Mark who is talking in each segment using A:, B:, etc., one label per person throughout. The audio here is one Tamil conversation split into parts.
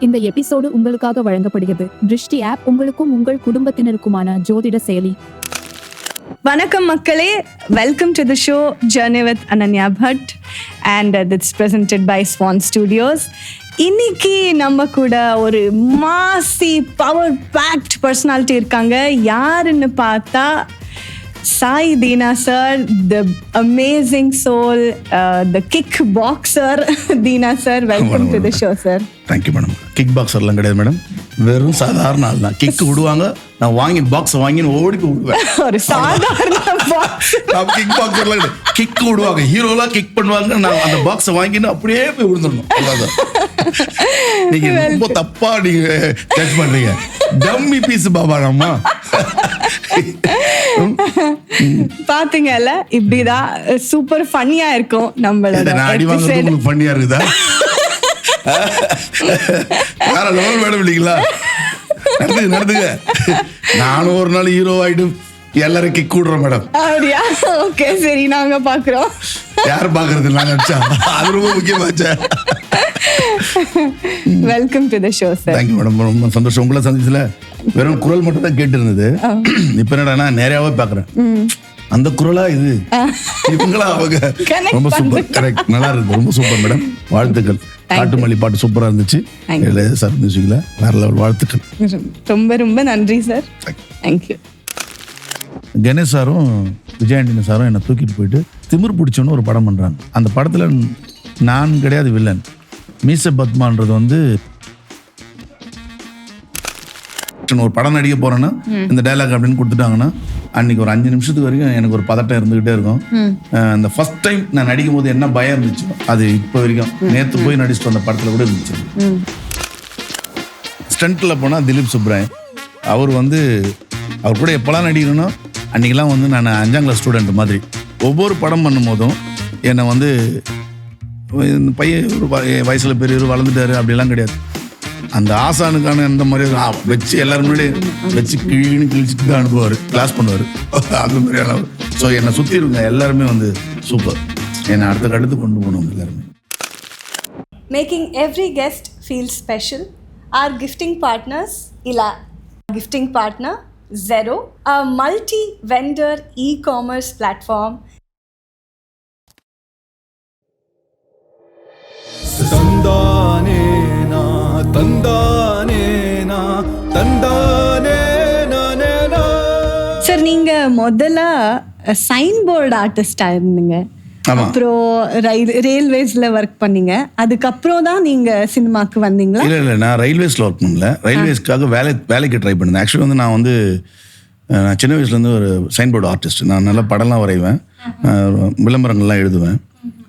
A: இந்த எபிசோடு உங்களுக்காக வழங்கப்படுகிறது திருஷ்டி ஆப், உங்களுக்கும் உங்கள் குடும்பத்தினருக்குமான ஜோதிட செயலி.
B: வணக்கம் மக்களே, welcome to the show journey with Ananya but and it's presented by Swan Studios. இன்னைக்கு நம்ம கூட ஒரு மாசி பவர் பேக்ட் பர்சனாலிட்டி இருக்காங்க. யாருன்னு பார்த்தா Sai Deena sir, the amazing soul, the kick boxer Deena sir. Welcome to the show sir.
C: Thank you madam. Kick பாக்ஸர்லாம் கிடையாது மேடம், வெறும் சாதாரண ஆள் தான். கிக் விடுவாங்க, நான் வாங்கி பாக்ஸ் வாங்கி ஓடி போய் விடுவேன்.
B: ஒரு சாதாரண பாக்ஸ்.
C: கிக் பாக்ஸர்லாம் கிடையாது, கிக் விடுவாங்க, ஹீரோலாம் கிக் பண்ணுவாங்க, நான் அந்த பாக்ஸை வாங்கின்னு அப்படியே போய் விழுந்துடணும். அவ்வளோதான். நீங்க ரொம்ப தப்பா நீங்க ஜட்ஜ் பண்றீங்க. டம்மி பீஸ் பாபா நம்ம
B: பாத்தீங்கல்ல, இப்படிதான் சூப்பர் ஃபன்னியா இருக்கும் நம்மளோட.
C: அடி வாங்குறது உங்களுக்கு ஃபன்னியா இருக்குதா? வேற லெவல் மேடம் இல்லைங்களா? நடந்துங்க. நானும் ஒரு நாள் ஹீரோ ஆயிட்டு எல்லாரும் கிக் விடுறோம் மேடம்.
B: அப்படியா? ஓகே, சரி, நாங்க பாக்குறோம்.
C: யார் பாக்குறது? நான் நினைச்சா அது ரொம்ப முக்கியமாச்சா.
B: Welcome to the show sir.
C: Thank you madam, ரொம்ப சந்தோஷம். உங்களை சந்திச்சதுல வெறும் குரல் மட்டும் தான் கேட்டு இருந்தது. இப்ப என்னடா நேராவே பாக்குறேன். அந்த குரலா இது, இவங்களா அவங்க. ரொம்ப சூப்பர், கரெக்ட், நல்லா இருக்கு, ரொம்ப சூப்பர் மேடம். வாழ்த்துக்கள். காட்டுமல்லி பாட்டு சூப்பரா இருந்துச்சு. சார் மியூசிக்ல வேற லெவல். வாழ்த்துக்கள்.
B: ரொம்ப ரொம்ப நன்றி சார். தேங்க்யூ.
C: கணேஷ் சாரும் விஜயாண்டினி சாரும் என்னை தூக்கிட்டு போயிட்டு திமிர் பிடிச்சோன்னு ஒரு படம் பண்றாங்க. அந்த படத்துல நான் கிடையாது வில்லன், மீச பத்மான்றது வந்து ஒரு படம் நடிக்க போறேன்னா இந்த டைலாக் அப்படின்னு கொடுத்துட்டாங்கன்னா அன்னைக்கு ஒரு 5 நிமிஷத்துக்கு வரைக்கும் எனக்கு ஒரு பதட்டம் இருந்துகிட்டே இருக்கும். அந்த ஃபர்ஸ்ட் டைம் நான் நடிக்கும் போது என்ன பயம் இருந்துச்சு, அது இப்போ வரைக்கும். நேற்று போய் நடிச்சுட்டு வந்த படத்துல கூட இருந்துச்சு. ஸ்டண்ட்ல போனா திலீப் சுப்ராயன், அவர் வந்து அவர் கூட எப்பெல்லாம் நடிக்கணும்னா அன்னைக்கெல்லாம் வந்து நான் 5ஆம் கிளாஸ் ஸ்டூடெண்ட் மாதிரி. ஒவ்வொரு படம் பண்ணும் போதும் என்னை வந்து இந்த பையன் ஒரு வயசுல பெரியவர் வளர்ந்துட்டாரு அப்படிலாம் கிடையாது. அந்த ஆசானுக்கான அந்த மாதிரி வச்சு எல்லாரும் முன்னாடி வச்சு கிழிச்சுட்டு தான் அனுப்புவார், கிளாஸ் பண்ணுவார். அந்த மாதிரியான. ஸோ என்னை சுற்றி இருங்க எல்லாருமே வந்து சூப்பர், என்னை அடுத்த கட்டத்துக்கு கொண்டு போகணும் எல்லாருமே.
B: Making every guest feel special. Our gifting partners, ILA. Gifting partner, Zero, a multi-vendor e-commerce platform.
D: தந்தானேனா தந்தானேனா தந்தானேனா.
B: சார், நீங்க முதல்ல சைன் போர்டு ஆர்டிஸ்டா இருந்தீங்க, அப்புறம் ரயில்வேஸ்ல ஒர்க் பண்ணீங்க, அதுக்கப்புறம் தான் நீங்க சினிமாக்கு வந்தீங்களா?
C: இல்லை, நான் ரயில்வேஸ்ல ஒர்க் பண்ணல. ரயில்வேஸ்க்காக வேலைக்கு ட்ரை பண்ணேன். ஆக்சுவலி வந்து நான் வந்து நான் சின்ன வயசுலேருந்து ஒரு சைன் போர்டு ஆர்டிஸ்ட். நான் நல்லா படம்லாம் வரைவேன், விளம்பரங்கள்லாம் எழுதுவேன்.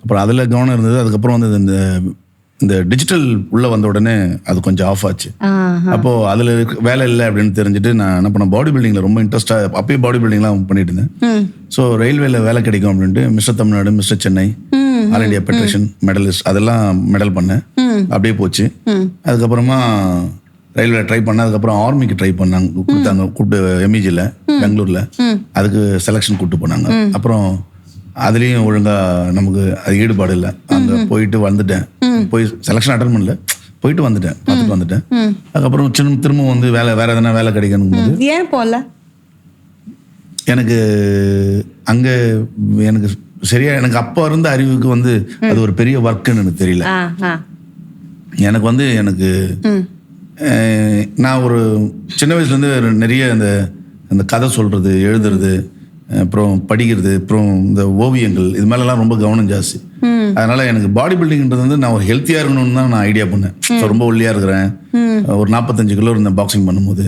C: அப்புறம் அதில் கவனம் இருந்தது. அதுக்கப்புறம் வந்து இந்த டிஜிட்டல் உள்ளே வந்த உடனே அது கொஞ்சம் ஆஃப் ஆச்சு. அப்போது அதில் வேலை இல்லை அப்படின்னு தெரிஞ்சுட்டு நான் என்ன பண்ணேன், பாடி பில்டிங்கில் ரொம்ப இன்ட்ரெஸ்ட்டாக அப்பயே பாடி பில்டிங்லாம் பண்ணிட்டு இருந்தேன். ஸோ ரயில்வேல வேலை கிடைக்கும் அப்படின்ட்டு mister Tamil Nadu, mister Chennai, all India federation medalist அதெல்லாம் மெடல் பண்ணேன். அப்படியே போச்சு. அதுக்கப்புறமா ரயில்வே ட்ரை பண்ணேன். அதுக்கப்புறம் ஆர்மிக்கு ட்ரை பண்ணாங்க, கூப்பிட்டு எம்இஜியில் பெங்களூரில். அதுக்கு செலெக்ஷன் கூப்பிட்டு போனாங்க. அப்புறம் அதுலேயும் ஒழுங்காக நமக்கு அது ஈடுபாடு இல்லை. அங்கே போயிட்டு வந்துட்டேன். போய் செலெக்ஷன் அட்டன் பண்ணல, போயிட்டு வந்துட்டேன், பார்த்துட்டு வந்துட்டேன். அதுக்கப்புறம் திரும்ப வந்து வேற எதனா வேலை கிடைக்கணும் போது
B: ஏன் போல
C: எனக்கு அங்கே எனக்கு சரியா எனக்கு அப்போ இருந்த அறிவுக்கு வந்து அது ஒரு பெரிய ஒர்க்குன்னு எனக்கு தெரியல. எனக்கு வந்து நான் ஒரு சின்ன வயசுலேருந்து நிறைய இந்த கதை சொல்கிறது, எழுதுறது, அப்புறம் படிக்கிறது, அப்புறம் இந்த ஓவியங்கள், இது மேலெல்லாம் ரொம்ப கவனம் ஜாஸ்தி. அதனால எனக்கு பாடி பில்டிங்ன்றது வந்து நான் ஒரு ஹெல்த்தியாக இருக்கணும்னு தான் நான் ஐடியா பண்ணேன். ஸோ ரொம்ப ஒல்லியாக இருக்கிறேன். ஒரு 45 கிலோ இருந்தேன் பாக்ஸிங் பண்ணும்போது.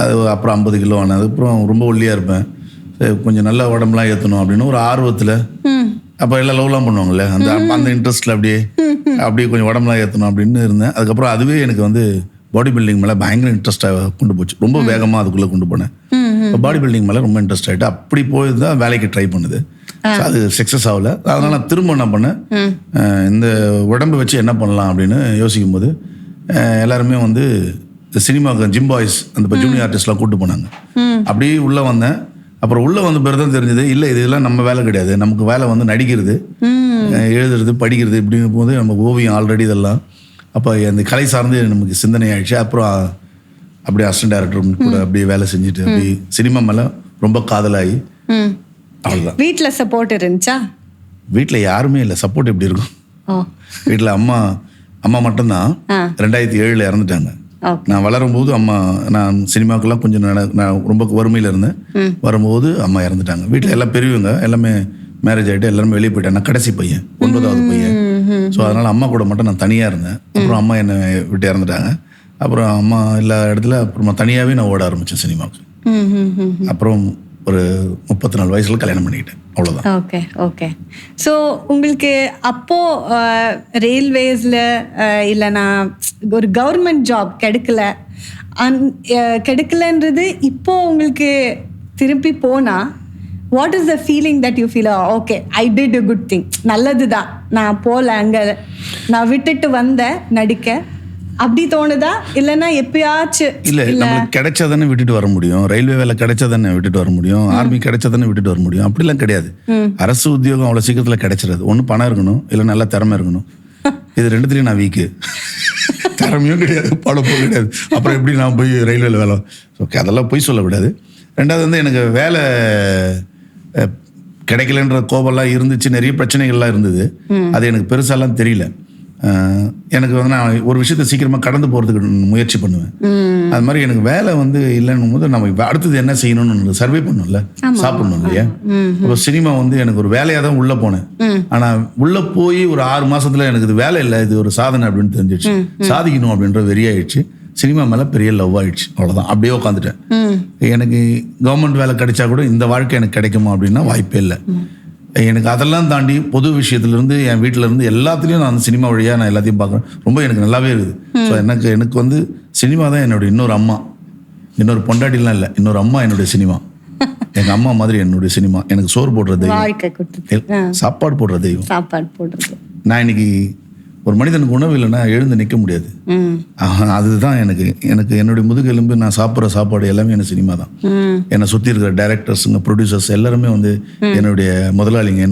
C: அது அப்புறம் 50 கிலோ ஆனது. அதுக்கப்புறம் ரொம்ப ஒல்லியாக இருப்பேன். கொஞ்சம் நல்ல உடம்புலாம் ஏற்றணும் அப்படின்னு ஒரு ஆர்வத்தில், அப்போ எல்லாம் லவ்லாம் பண்ணுவாங்கல்ல, அந்த இன்ட்ரெஸ்ட்டில் அப்படியே கொஞ்சம் உடம்புலாம் ஏற்றணும் அப்படின்னு இருந்தேன். அதுக்கப்புறம் அதுவே எனக்கு வந்து பாடி பில்டிங் மேலே பயங்கர இன்ட்ரெஸ்டாக கொண்டு போச்சு. ரொம்ப வேகமாக அதுக்குள்ளே கொண்டு போனேன். இப்போ பாடி பில்டிங் மேலே ரொம்ப இன்ட்ரெஸ்ட் ஆகிட்டு அப்படி போய் தான் வேலைக்கு ட்ரை பண்ணுது. அது சக்ஸஸ் ஆகலை. அதனால் நான் திரும்ப என்ன பண்ணேன், இந்த உடம்பை வச்சு என்ன பண்ணலாம் அப்படின்னு யோசிக்கும் போது எல்லாருமே வந்து சினிமாவுக்கு ஜிம் பாய்ஸ் அந்த ஜூனியர் ஆர்டிஸ்ட்லாம் கூப்பிட்டு போனாங்க. அப்படியே உள்ளே வந்தேன். அப்புறம் உள்ளே வந்த பிறகு தான் தெரிஞ்சது, இல்லை இதெல்லாம் நம்ம வேலை கிடையாது, நமக்கு வேலை வந்து நடிக்கிறது, எழுதுறது, படிக்கிறது. இப்படிங்கும் போது நம்ம ஓவியம் ஆல்ரெடி இதெல்லாம் அப்போ அந்த கலை சார்ந்து நமக்கு சிந்தனை ஆயிடுச்சு. அப்புறம் அப்படியே அசிஸ்டன்ட் டைரக்டர் கூட அப்படியே வேலை செஞ்சுட்டு அப்படியே சினிமா மேலே ரொம்ப காதலாகி அவ்வளோதான்.
B: வீட்டில் சப்போர்ட் இருந்துச்சா?
C: வீட்டில் யாருமே இல்லை. சப்போர்ட் எப்படி இருக்கும்? வீட்டில் அம்மா மட்டும்தான். 2007 இறந்துட்டாங்க. நான் வளரும்போது நான் சினிமாக்கெல்லாம் கொஞ்சம் நான் ரொம்ப வறுமையில் இருந்தேன். வரும்போது அம்மா இறந்துட்டாங்க. வீட்டில் எல்லாம் பெரியவங்க எல்லாமே மேரேஜ் ஆகிட்டு எல்லாருமே வெளியே போயிட்டேன். நான் கடைசி பையன், 9வது பையன். ஸோ அதனால் அம்மா கூட மட்டும் நான் தனியாக இருந்தேன். அப்புறம் அம்மா என்னை விட்டு இறந்துட்டாங்க. அப்புறம் அம்மா எல்லா இடத்துல அப்புறமா தனியாகவே நான் ஓட ஆரம்பித்தேன் சினிமாவுக்கு. அப்புறம் ஒரு 34 வயசுல கல்யாணம் பண்ணிக்கிட்டேன். அவ்வளோதான்.
B: Okay okay. ஸோ உங்களுக்கு அப்போது ரயில்வேஸில் இல்லைனா ஒரு கவர்மெண்ட் ஜாப் கிடைக்கலன்றது இப்போ உங்களுக்கு திருப்பி போனால் what is the feeling that you feel? Okay, I did a good thing, நல்லது தான், நான் போகல, அங்கே நான் விட்டுட்டு வந்தேன் நடிக்க, அப்படி தோணுதா? இல்லைன்னா எப்பயாச்சும்
C: இல்லை, நம்மளுக்கு கிடைச்சாதானே விட்டுட்டு வர முடியும். ரயில்வே வேலை கிடைச்சாதானே விட்டுட்டு வர முடியும். ஆர்மி கிடைச்சாதானே விட்டுட்டு வர முடியும். அப்படிலாம் கிடையாது. அரசு உத்தியோகம் அவ்வளோ சீக்கிரத்தில் கிடைச்சிடாது. ஒன்று பணம் இருக்கணும், இல்லை நல்லா திறமை இருக்கணும். இது ரெண்டுத்துலேயும் நான் வீக்கு. திறமையும் கிடையாது, பணமும் கிடையாது. அப்புறம் எப்படி நான் போய் ரயில்வேல வேலை? ஓகே, அதெல்லாம் போய் சொல்லக்கூடாது. ரெண்டாவது வந்து எனக்கு வேலை கிடைக்கலன்ற கோபம்லாம் இருந்துச்சு. நிறைய பிரச்சனைகள்லாம் இருந்தது. அது எனக்கு பெருசாலாம் தெரியல. எனக்கு வந்து நான் ஒரு விஷயத்த சீக்கிரமாக கடந்து போகிறதுக்கு முயற்சி பண்ணுவேன். அது மாதிரி எனக்கு வேலை வந்து இல்லைன்னும் போது நம்ம அடுத்தது என்ன செய்யணும்னு சர்வே பண்ணணும்ல, சாப்பிடணும் இல்லையா? இப்போ சினிமா வந்து எனக்கு ஒரு வேலையாக தான் உள்ளே போனேன். ஆனால் உள்ளே போய் ஒரு 6 மாதத்தில் எனக்கு இது வேலை இல்லை, இது ஒரு சாதனை அப்படின்னு தெரிஞ்சிடுச்சு. சாதிக்கணும் அப்படின்ற வெறியாயிடுச்சு. சினிமா மேலே பெரிய லவ் ஆயிடுச்சு. அவ்வளோதான். அப்படியே உட்காந்துட்டேன். எனக்கு கவர்மெண்ட் வேலை கிடைச்சா கூட இந்த வாழ்க்கை எனக்கு கிடைக்குமா அப்படின்னா வாய்ப்பே இல்லை. எனக்கு அதெல்லாம் தாண்டி பொது விஷயத்துலேருந்து என் வீட்டிலேருந்து எல்லாத்துலேயும் நான் சினிமா வழியாக நான் எல்லாத்தையும் பார்க்குறேன். ரொம்ப எனக்கு நல்லாவே இருக்குது. ஸோ எனக்கு வந்து சினிமா தான் என்னுடைய இன்னொரு அம்மா. இன்னொரு பொண்டாட்டிலாம் இல்லை, இன்னொரு அம்மா என்னுடைய சினிமா. எங்கள் அம்மா மாதிரி என்னுடைய சினிமா. எனக்கு சோறு போடுற தெய்வம், சாப்பாடு போடுற தெய்வம்.
B: சாப்பாடு போடுறது.
C: நான் இன்னைக்கு ஒரு மனிதனுக்கு உணவு இல்லைன்னா எழுந்து நிற்க முடியாது. அதுதான் எனக்கு என்னுடைய முதுகெலும்பு. நான் சாப்பிட்ற சாப்பாடு எல்லாமே எனக்கு சினிமா தான். என்னை சுற்றி இருக்கிற டைரக்டர்ஸுங்க, ப்ரொடியூசர்ஸ் எல்லாருமே வந்து என்னுடைய முதலாளிங்க,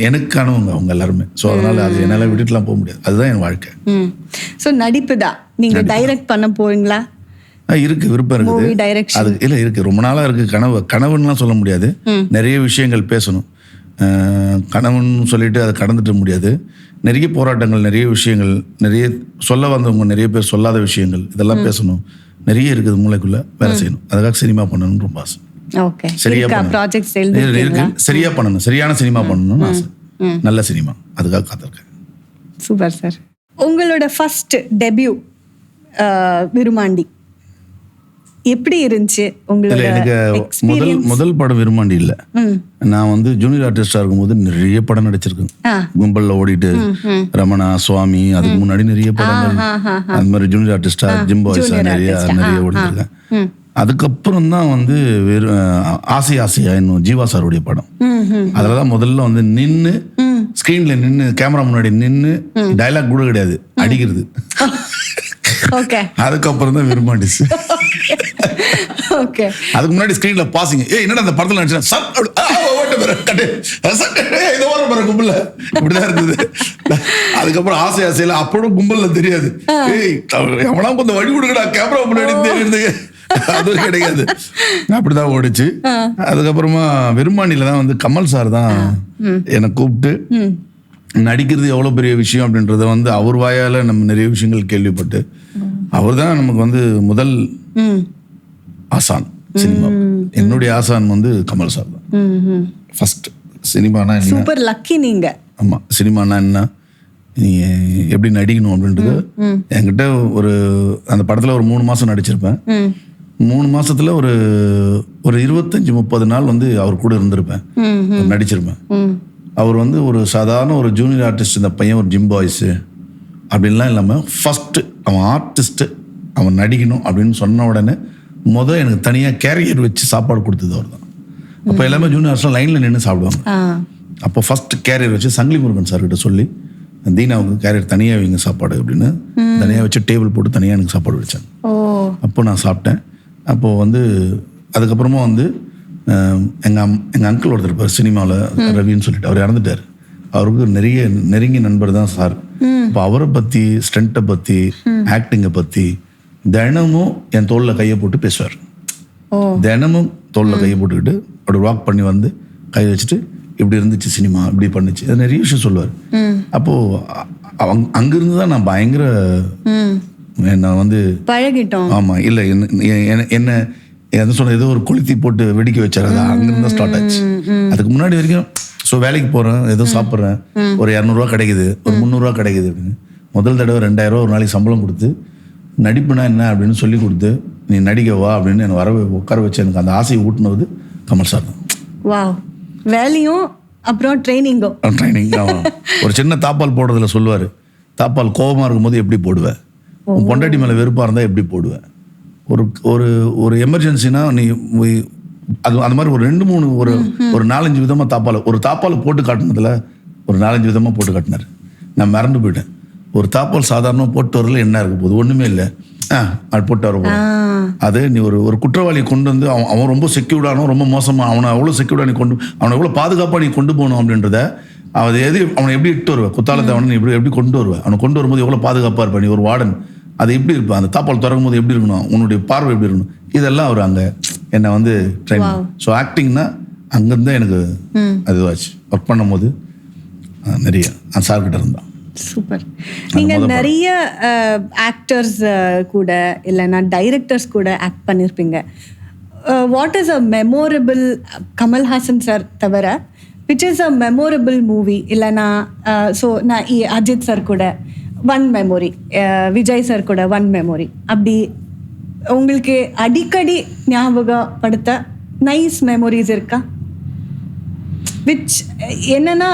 C: எனக்கானவங்க அவங்க எல்லாருமே. ஸோ அதனால அது என்னால் விட்டுட்டுலாம் போக முடியாது. அதுதான் என் வாழ்க்கை.
B: ஸோ நடிப்பு தான். நீங்கள் டைரக்ட் பண்ண போவீங்களா?
C: இருக்கு, விருப்பம் இருக்குது. அது இல்லை இருக்கு, ரொம்ப நாளாக இருக்கு. கனவுன்னெலாம் சொல்ல முடியாது. நிறைய விஷயங்கள் பேசணும். கனவுன்னு சொல்லிட்டு அதை கடந்துட்டு முடியாது. நிறைய போராட்டங்கள், நிறைய விஷயங்கள், நிறைய சொல்ல வந்தவங்க நிறைய பேர் சொல்லாத விஷயங்கள், இதெல்லாம் பேசணும். நிறைய இருக்குது மூளைக்குள்ள. வேலை செய்யணும். அதுக்காக சினிமா பண்ணணும்னு ரொம்ப ஆசை. சரியா இருக்கு, சரியா பண்ணணும், சரியான சினிமா பண்ணணும்னு ஆசை. நல்ல சினிமா, அதுக்காக காத்திருக்கேன்.
B: Super sir. உங்களோட ஃபர்ஸ்ட் டெபியூ விருமாண்டி எப்படி இருந்துச்சு? உங்களுக்கு
C: எனக்கு முதல் படம் விரும்மாண்டி இல்லை. நான் வந்து ஜூனியர் ஆர்டிஸ்டா இருக்கும்போது நிறைய படம் நடிச்சிருக்கேன். கும்பல்ல ஓடிட்டு ரமணா, சுவாமி, அதுக்கு முன்னாடி நிறைய படங்கள் அந்த மாதிரி ஜூனியர் ஆர்டிஸ்டா, ஜிம்பாய்ஸா நிறைய ஓடிருக்கேன். அதுக்கப்புறம் தான் வந்து ஆசையா இன்னும் ஜீவா சாருடைய படம். அதுலதான் முதல்ல வந்து நின்று ஸ்கிரீன்ல நின்று கேமரா முன்னாடி நின்று டைலாக் கூட கிடையாது, அடிக்கிறது. அதுக்கப்புறம் தான் விரும்மாண்டிஸ். அதுக்கு முன்னாடி ஸ்கிரீன்ல பாசிங்க, என்னடா அந்த படத்துல நடிச்சா கும்பல்ல இப்படிதான் இருந்தது. அதுக்கப்புறம் ஆசையில அப்படும் கும்பல்ல தெரியாது, எவனா கொஞ்சம் வழி கொடுக்கடா கேமரா முன்னாடி தெரியுது, அதுவும் கிடைக்காது. அப்படிதான் ஓடிச்சு. அதுக்கப்புறமா விரும்மாண்டியில தான் வந்து கமல் சார் தான் என்னை கூப்பிட்டு நடிக்கிறது எவ்வளோ பெரிய விஷயம் அப்படின்றத வந்து அவர் வாயால் நம்ம நிறைய விஷயங்கள் கேள்விப்பட்டு, அவர் தான் நமக்கு வந்து முதல் ஆசான் சினிமா. என்னுடைய ஆசான் வந்து கமல் சார் தான் ஃபர்ஸ்ட். சினிமானா
B: சூப்பர் லக்கி நீங்க.
C: ஆமாம், சினிமானா என்ன, நீ எப்படி நடிக்கணும் அப்படின்றது என்கிட்ட அந்த படத்தில் ஒரு 3 மாதம் நடிச்சிருப்பேன். 3 மாசத்துல ஒரு 25-30 நாள் வந்து அவர் கூட இருந்திருப்பேன், நடிச்சிருப்பேன். அவர் வந்து ஒரு சாதாரண ஒரு ஜூனியர் ஆர்டிஸ்ட், இந்த பையன் ஒரு ஜிம் பாய்ஸு அப்படின்லாம் இல்லாமல் ஃபஸ்ட்டு அவன் ஆர்டிஸ்ட்டு, அவன் நடிக்கணும் அப்படின்னு சொன்ன உடனே எனக்கு தனியாக கேரியர் வச்சு சாப்பாடு கொடுத்தது அவர் தான். அப்போ எல்லாமே ஜூனியர் ஆர்டிஸ்ட்லாம் லைனில் நின்று சாப்பிடுவாங்க. அப்போ ஃபஸ்ட்டு கேரியர் வச்சு சங்கிலி முருகன் சார்கிட்ட சொல்லி, தீனாவுக்கு கேரியர் தனியாக வைங்க சாப்பாடு அப்படின்னு தனியாக வச்சு டேபிள் போட்டு தனியாக எனக்கு சாப்பாடு வச்சாங்க. அப்போ நான் சாப்பிட்டேன். அப்போது வந்து அதுக்கப்புறமா வந்து எங்கள் அங்கிள் ஒருத்தர் இருப்பார் சினிமாவில், ரவின்னு சொல்லிட்டு, அவர் இறந்துட்டார். அவருக்கு நெருங்கிய நண்பர் தான் சார். இப்போ அவரை பற்றி, ஸ்டண்ட்டை பற்றி, ஆக்டிங்கை பற்றி தினமும் என் தோளில் கையை போட்டு பேசுவார். தினமும் தோளில் கையை போட்டுக்கிட்டு அப்படி வாக் பண்ணி வந்து கை வச்சுட்டு இப்படி இருந்துச்சு சினிமா, இப்படி பண்ணுச்சு, அது நிறைய விஷயம் சொல்லுவார். அப்போது அங்கிருந்து தான் நான் பயங்கர நான் வந்து
B: பழகிட்டோம்.
C: ஆமாம், இல்லை என்ன சொன்ன ஏதோ ஒரு கொளுத்தி போட்டு வெடிக்க வச்சார், அது அங்கிருந்து தான் ஸ்டார்ட் ஆச்சு. அதுக்கு முன்னாடி வரைக்கும் ஸோ வேலைக்கு போகிறேன், ஏதோ சாப்பிட்றேன், ஒரு 200 கிடைக்குது, ஒரு 300 கிடைக்குது அப்படின்னு முதல் தடவை 2000 ஒரு நாளைக்கு சம்பளம் கொடுத்து நடிப்புனா என்ன அப்படின்னு சொல்லி கொடுத்து நீ நடிக்க வா அப்படின்னு என்னை உட்கார வச்சு எனக்கு அந்த ஆசையை ஊட்டினது கமல் சார் தான்.
B: வா, வேலையும் அப்புறம் ட்ரைனிங்.
C: ஒரு சின்ன தாப்பால் போடுறதுல சொல்லுவார், தாப்பால் கோபமாக இருக்கும்போது எப்படி போடுவேன், உன் பொண்டாட்டி மேலே வெறுப்பாக இருந்தால் எப்படி போடுவேன், ஒரு ஒரு எமர்ஜென்சினா நீ அது அந்த மாதிரி ஒரு 2-3 ஒரு 4-5 விதமாக தாப்பால் போட்டு காட்டினதுல ஒரு 4-5 விதமாக போட்டு காட்டினார். நான் மறந்து போயிட்டேன். ஒரு தாப்பால் சாதாரணமாக போட்டு வரல என்ன இருக்க போகுது, ஒன்றுமே இல்லை, அது போட்டு வர போகிறோம். அது நீ ஒரு குற்றவாளியை கொண்டு வந்து அவன் ரொம்ப செக்யூர்டானோ ரொம்ப மோசமாக, அவனை எவ்வளோ செக்யூர்டாக நீ அவனை எவ்வளோ பாதுகாப்பாக நீ கொண்டு போகணும் அப்படின்றத அவனை எப்படி இட்டு வருவேன், குத்தாலத்தை அவனை எப்படி கொண்டு வருவேன், அவனை கொண்டு வரும்போது எவ்வளோ பாதுகாப்பாக இருப்பான், நீ ஒரு வார்டன் அது எப்படி இருப்பான், அந்த தாப்பால் திறக்கும் போது எப்படி இருக்கணும், உன்னுடைய பார்வை எப்படி இருக்கணும், இதெல்லாம் அவர் அங்கே என்னை வந்து ட்ரைனிங். ஸோ ஆக்டிங்னா அங்கேருந்து எனக்கு அதுவாச்சு. ஒர்க் பண்ணும் போது நிறைய சார்கிட்ட இருந்தான்.
B: சூப்பர். நீங்க நிறைய ஆக்டர்ஸ் கூட இல்லைன்னா டைரக்டர்ஸ் கூட ஆக்ட் பண்ணியிருப்பீங்க. What is a memorable, Kamal Haasan sir தவிர which is a memorable movie, இல்லைன்னா ஸோ நான் அஜித் சார் கூட 1 மெமோரி, விஜய் சார் கூட 1 மெமோரி, அப்படி உங்களுக்கு அடிக்கடி ஞாபகப்படுத்த நைஸ் மெமோரிஸ் இருக்கா? விச் என்னன்னா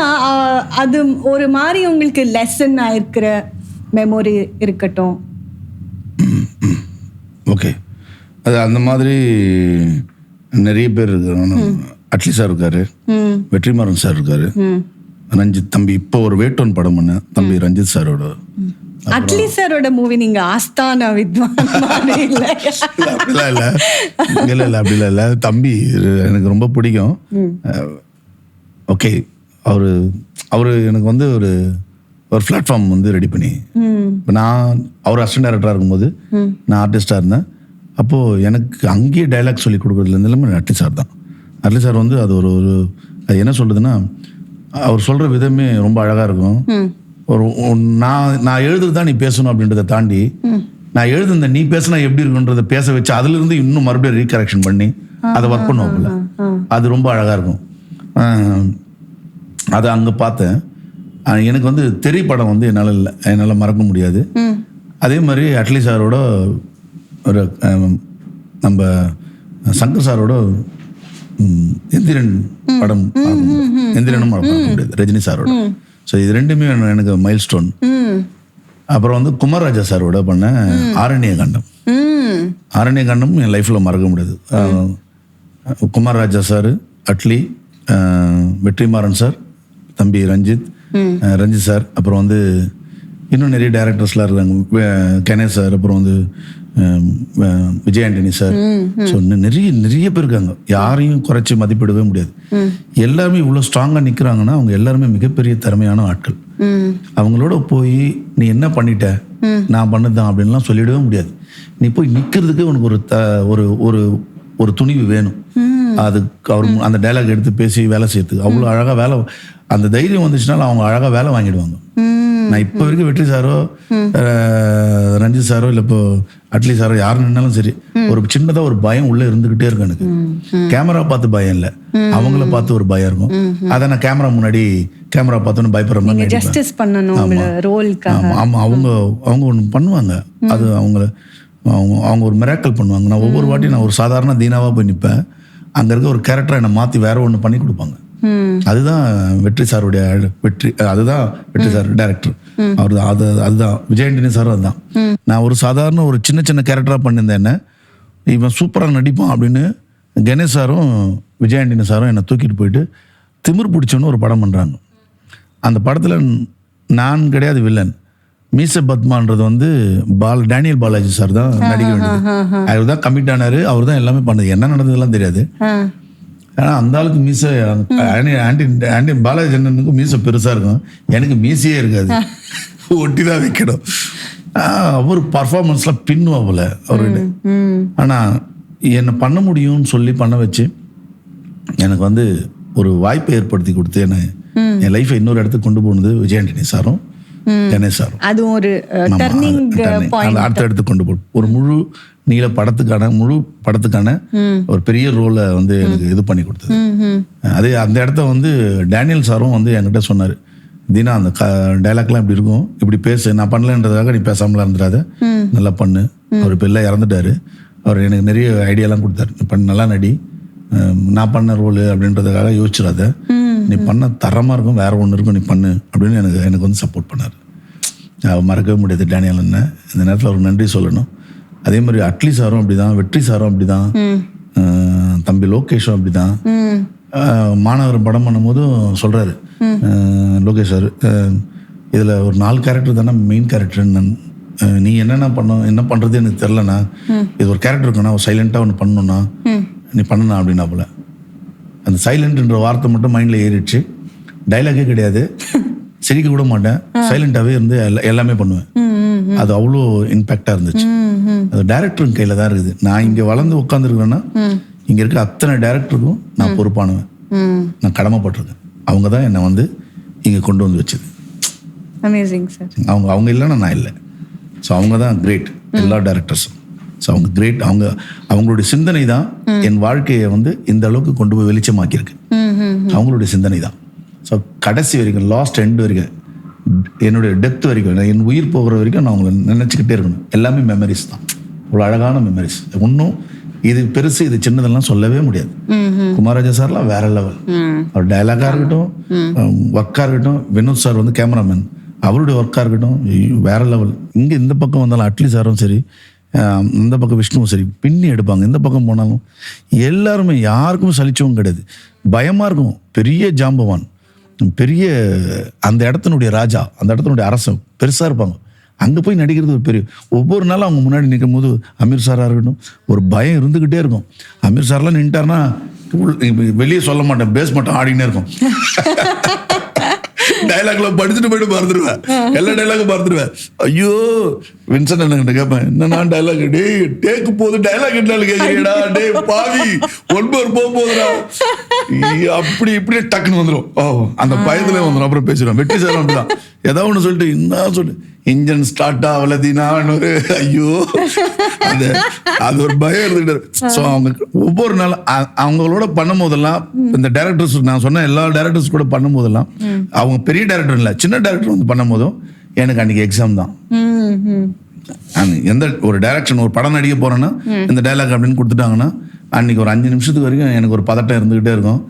B: அது ஒரு மாதிரி உங்களுக்கு லெசன் ஆயிருக்கிற மெமோரி இருக்கட்டும்.
C: ஓகே, அது அந்த மாதிரி நிறைய பேர் இருக்காங்க. அட்லி சார் இருக்காரு, வெற்றிமாறன் சார் இருக்காரு, ரஞ்சித் தம்பி, இப்போ ஒரு வேட்டோன் படம் பண்ண தம்பி ரஞ்சித் சாரோட.
B: அட்லி சாரோட மூவி நீங்க ஆஸ்தானா வித்வான் இல்ல
C: அப்படிலாம் இல்ல, தம்பி எனக்கு ரொம்ப பிடிக்கும். ஓகே, அவரு எனக்கு வந்து ஒரு பிளாட்ஃபார்ம் வந்து ரெடி பண்ணி, இப்போ நான் அவர் அசிஸ்டன்ட் டைரக்டராக இருக்கும்போது நான் ஆர்டிஸ்டாக இருந்தேன். அப்போது எனக்கு அங்கேயே டைலாக் சொல்லி கொடுக்குறதுலேருந்து எல்லாமே அட்லி சார் தான். அட்லி சார் வந்து அது அது என்ன சொல்கிறதுன்னா, அவர் சொல்கிற விதமே ரொம்ப அழகாக இருக்கும். நான் எழுதுறது தான் நீ பேசணும் அப்படின்றத தாண்டி, நான் எழுதுன நீ பேசினா எப்படி இருக்குன்றத பேச வச்சு அதுலேருந்து இன்னும் மறுபடியும் ரீகரெக்ஷன் பண்ணி அதை ஒர்க் பண்ணுவோம்ல, அது ரொம்ப அழகாக இருக்கும். அதை அங்கே பார்த்தேன். எனக்கு வந்து தெரிய படம் வந்து என்னால் மறக்க முடியாது. அதே மாதிரி அட்லி சாரோட ஒரு நம்ம சங்கர் சாரோட எந்திரன் படம் எந்திரனும் மறக்க முடியாது, ரஜினி சாரோட. ஸோ இது ரெண்டுமே எனக்கு மைல் ஸ்டோன். அப்புறம் வந்து குமாரராஜா சாரோட பண்ண ஆரண்ய காண்டம் என் லைஃப்பில் மறக்க முடியாது. குமாரராஜா சார், அட்லி, வெற்றிமாறன் சார், தம்பி ரஞ்சித் சார், அப்புறம் வந்து இன்னும் நிறைய டைரக்டர்ஸ்லாம் இருக்காங்க, கணேஷ் சார், அப்புறம் வந்து விஜய் ஆண்டனி சார். ஸோ நிறைய பேர் இருக்காங்க, யாரையும் குறைச்சி மதிப்பிடவே முடியாது. எல்லாருமே இவ்வளோ ஸ்ட்ராங்காக நிற்கிறாங்கன்னா அவங்க எல்லாருமே மிகப்பெரிய திறமையான ஆட்கள். அவங்களோட போய் நீ என்ன பண்ணிட்ட, நான் பண்ணதான் அப்படின்லாம் சொல்லிடவே முடியாது. நீ போய் நிற்கிறதுக்கு உனக்கு ஒரு துணிவு வேணும். அதுக்கு அவர் அந்த டைலாக் எடுத்து பேசி வேலை செய்யறதுக்கு அவ்வளோ அழகாக வேலை, அந்த தைரியம் வந்துச்சுனால அவங்க அழகாக வேலை வாங்கிடுவாங்க. நான் இப்போ வரைக்கும் வெற்றி சாரோ ரஞ்சித் சாரோ இல்லை இப்போ அட்லி சாரோ யார் நின்னாலும் சரி, ஒரு சின்னதாக ஒரு பயம் உள்ளே இருந்துக்கிட்டே இருக்கும் எனக்கு. கேமரா பார்த்து பயம் இல்லை, அவங்கள பார்த்து ஒரு பயம் இருக்கும். அதை நான் கேமரா பார்த்தோன்னு பயப்படுற மாதிரி. ஆமாம், அவங்க ஒன்று பண்ணுவாங்க, அது அவங்க ஒரு மிராக்கல் பண்ணுவாங்க. நான் ஒவ்வொரு வாட்டியும் நான் ஒரு சாதாரண தீனாவாக போய் நிற்பேன், அங்கே இருக்க ஒரு கேரக்டரை என்னை மாற்றி வேற ஒன்று பண்ணி கொடுப்பாங்க. அதுதான் வெற்றி சாருடைய அதுதான் வெற்றி சார் டைரக்டர். அவர் அதுதான் விஜய் ஆண்டனி சாரும் அதுதான். நான் ஒரு சாதாரண ஒரு சின்ன கேரக்டராக பண்ணியிருந்தேன், என்ன இவன் சூப்பராக நடிப்பான் அப்படின்னு கணேஷ் சாரும் விஜய் ஆண்டனி சாரும் என்னை தூக்கிட்டு போயிட்டு திமிர் பிடிச்சோன்னு ஒரு படம் பண்ணுறாங்க. அந்த படத்தில் நான் கிடையாது வில்லன், மீச பத்மான்றது வந்து டேனியல் பாலாஜி சார் தான் நடிக்க வேண்டியது. அவர் தான் கமிட் ஆனாரு, அவர் தான் எல்லாமே பண்ணது, என்ன நடந்ததுலாம் தெரியாது. ஏன்னா அந்த ஆளுக்கு மீசை ஆண்டி பாலாஜி அண்ணனுக்கு மீசை பெருசாக இருக்கும், எனக்கு மீசையே இருக்காது. ஒட்டி தான் வைக்கணும். அவர் பர்ஃபார்மன்ஸ்லாம் பின்னுவாப்புல அவர்கிட்ட. ஆனால் என்னை பண்ண முடியும்னு சொல்லி பண்ண வச்சு எனக்கு வந்து ஒரு வாய்ப்பை ஏற்படுத்தி கொடுத்து என்னை என் லைஃப்பை இன்னொரு இடத்துக்கு கொண்டு போனது விஜயாண்டனி சாரும் கணேஷ் சாரும்.
B: அதுவும் ஒரு டர்னிங் பாயிண்ட்.
C: அடுத்த இடத்துக்கு கொண்டு போடும். ஒரு முழு நீள படத்துக்கான ஒரு பெரிய ரோலை வந்து எனக்கு இது பண்ணி கொடுத்தது. அதே அந்த இடத்த வந்து டேனியல் சாரும் வந்து என்கிட்ட சொன்னார், தினா அந்த டைலாக்லாம் இப்படி இருக்கும், இப்படி பேசு, நான் பண்ணலன்றதாக நீ பேசாமலாம் இருந்துடாத, நல்லா பண்ணு. அவர் இப்போ எல்லாம் இறந்துட்டாரு. அவர் எனக்கு நிறைய ஐடியாலாம் கொடுத்தாரு, நீ பண்ண நல்லா நடி, நான் பண்ண ரோலு அப்படின்றதுக்காக யோசிச்சிடாத, நீ பண்ண தரமாக இருக்கும், வேற ஒன்று இருக்கும், நீ பண்ணு அப்படின்னு எனக்கு வந்து சப்போர்ட் பண்ணார். மறக்கவே முடியாது டேனியல் என்ன. இந்த நேரத்தில் ஒரு நன்றி சொல்லணும். அதே மாதிரி அட்லி சாரும் அப்படிதான், வெற்றி சாரும் அப்படிதான், தம்பி லோகேஷும் அப்படிதான். மாணவர் படம் பண்ணும்போதும் சொல்றாரு லோகேஷ் சார், இதில் ஒரு 4 கேரக்டர் தானே மெயின் கேரக்டர், நீ என்ன பண்ணுறது எனக்கு தெரிலண்ணா, இது ஒரு கேரக்டர் இருக்குண்ணா, ஒரு சைலண்ட்டாக ஒன்று பண்ணணும்னா நீ பண்ணணா அப்படின்னாப்புல. அந்த சைலண்ட்ன்ற வார்த்தை மட்டும் மைண்டில் ஏறிடுச்சு. டைலாகே கிடையாது, சிரிக்க கூட மாட்டேன், சைலண்டாகவே இருந்து எல்லாமே பண்ணுவேன். அது அவ்வளோ இம்பேக்டாக இருந்துச்சு. அது டைரக்டரும் கையில் தான் இருக்குது. நான் இங்கே வளர்ந்து உட்காந்துருக்கிறேன்னா இங்கே இருக்க அத்தனை டைரக்டருக்கும் நான் பொறுப்பானுவேன், நான் கடமைப்பட்டிருக்கேன். அவங்க தான் என்னை வந்து இங்கே கொண்டு வந்து வச்சது.
B: Amazing sir.
C: அவங்க இல்லைன்னா நான் இல்லை. ஸோ அவங்க தான் கிரேட், எல்லா டைரக்டர்ஸும். ஸோ அவங்க கிரேட். அவங்களுடைய சிந்தனை தான் என் வாழ்க்கையை வந்து இந்த அளவுக்கு கொண்டு போய் வெளிச்சமாக்கியிருக்கு. அவங்களுடைய சிந்தனை தான். ஸோ கடைசி வரைக்கும், லாஸ்ட் எண்ட் வரைக்கும், என்னுடைய டெத் வரைக்கும், என் உயிர் போகிற வரைக்கும் நான் அவங்களை நினச்சிக்கிட்டே இருக்கணும். எல்லாமே மெமரிஸ் தான், இவ்வளோ அழகான மெமரிஸ். இன்னும் இது பெருசு இது சின்னதெல்லாம் சொல்லவே முடியாது. குமாரராஜா சார்லாம் வேற லெவல். அவர் டைலாகாக இருக்கட்டும், ஒர்க்காக இருக்கட்டும், வினோத் சார் வந்து கேமராமேன், அவருடைய ஒர்க்காக இருக்கட்டும் வேற லெவல். இங்கே இந்த பக்கம் வந்தாலும் அட்லி சாரும் சரி, இந்த பக்கம் விஷ்ணுவும் சரி, பின்னி எடுப்பாங்க. இந்த பக்கம் போனாலும் எல்லாருமே யாருக்கும் சலிச்சவும் கிடையாது. பயமாக இருக்கும். பெரிய ஜாம்பவான், பெரிய அந்த இடத்தினுடைய ராஜா, அந்த இடத்தினுடைய அரசன் பெருசாக இருப்பாங்க. அங்கே போய் நடிக்கிறது ஒரு பெரிய, ஒவ்வொரு நாளும் அவங்க முன்னாடி நிற்கும் போது அமீர் சாராக இருக்கட்டும் ஒரு பயம் இருந்துக்கிட்டே இருக்கும். அமீர் சார்லாம் நின்ட்டார்னா வெளியே சொல்ல மாட்டேன், பேஸ் மட்டும் ஆடினே இருக்கும். டைலாக்ல படிச்சுட்டு போயிட்டு மறந்துடுவேன், எல்லா டைலாகும் மறந்துடுவேன். ஐயோ வின்சென்ட் அண்ணன் கேட்பேன், என்னன்னா டைலாக் டே டேக்கு போது டைலாக் என்னாலும் கேட்குறீடா, டே பாவி ஒன்பது போகுதுடா, அப்படி இப்படி டக்குன்னு வந்துடும். அந்த பயத்துல வந்துடும். அப்புறம் பேசிடுவோம். வெற்றி சார் அப்படிதான் ஏதாவது ஒன்று சொல்லிட்டு என்ன சொல்லு, இன்ஜின் ஸ்டார்ட் ஆகலதினான்னு ஒரு ஐயோ, அது ஒரு பயம் இருந்துட்டு. ஸோ அவங்க ஒவ்வொரு நாளும் அவங்களோட பண்ணும் போதெல்லாம், இந்த டைரக்டர்ஸ் நான் சொன்ன எல்லா டைரக்டர்ஸ் கூட பண்ணும் போதெல்லாம், அவங்க பெரிய டைரக்டர் இல்லை, சின்ன டைரக்டர் வந்து பண்ணும் போதும் எனக்கு அன்னைக்கு எக்ஸாம் தான். எந்த ஒரு டைரக்ஷன், ஒரு படம் நடிக்க போறேன்னா இந்த டைலாக் அப்படின்னு கொடுத்துட்டாங்கன்னா அன்னைக்கு ஒரு 5 நிமிஷத்துக்கு வரைக்கும் எனக்கு ஒரு பதட்டம் இருந்துகிட்டே இருக்கும்.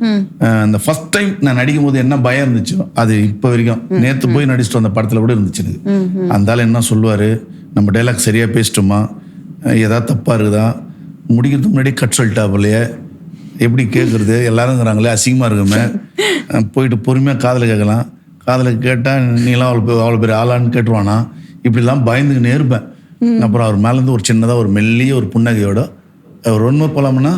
C: அந்த ஃபர்ஸ்ட் டைம் நான் நடிக்கும் போது என்ன பயம் இருந்துச்சோ அது இப்போ வரைக்கும், நேற்று போய் நடிச்சுட்டு அந்த படத்துல கூட இருந்துச்சு எனக்கு. அந்த ஆள் என்ன சொல்லுவாரு, நம்ம டைலாக் சரியா பேசிட்டோமா, ஏதாவது தப்பா இருக்குதா, முடிக்கிறதுக்கு முன்னாடி கட் சொல்லிட்டா போலையே, எப்படி கேட்குறது, எல்லாருங்கிறாங்களே அசிங்கமா இருக்குமே, போயிட்டு பொறுமையாக காதில் கேட்கலாம், காதில் கேட்டால் நீலாம் அவ்வளோ பெரிய ஆளான்னு கேட்டுருவானா, இப்படிலாம் பயந்துக்கினே இருப்பேன். அப்புறம் அவர் மேலேருந்து ஒரு சின்னதாக ஒரு மெல்லிய ஒரு புன்னகையோட ஒரு ஒன்று போகலாம்னா,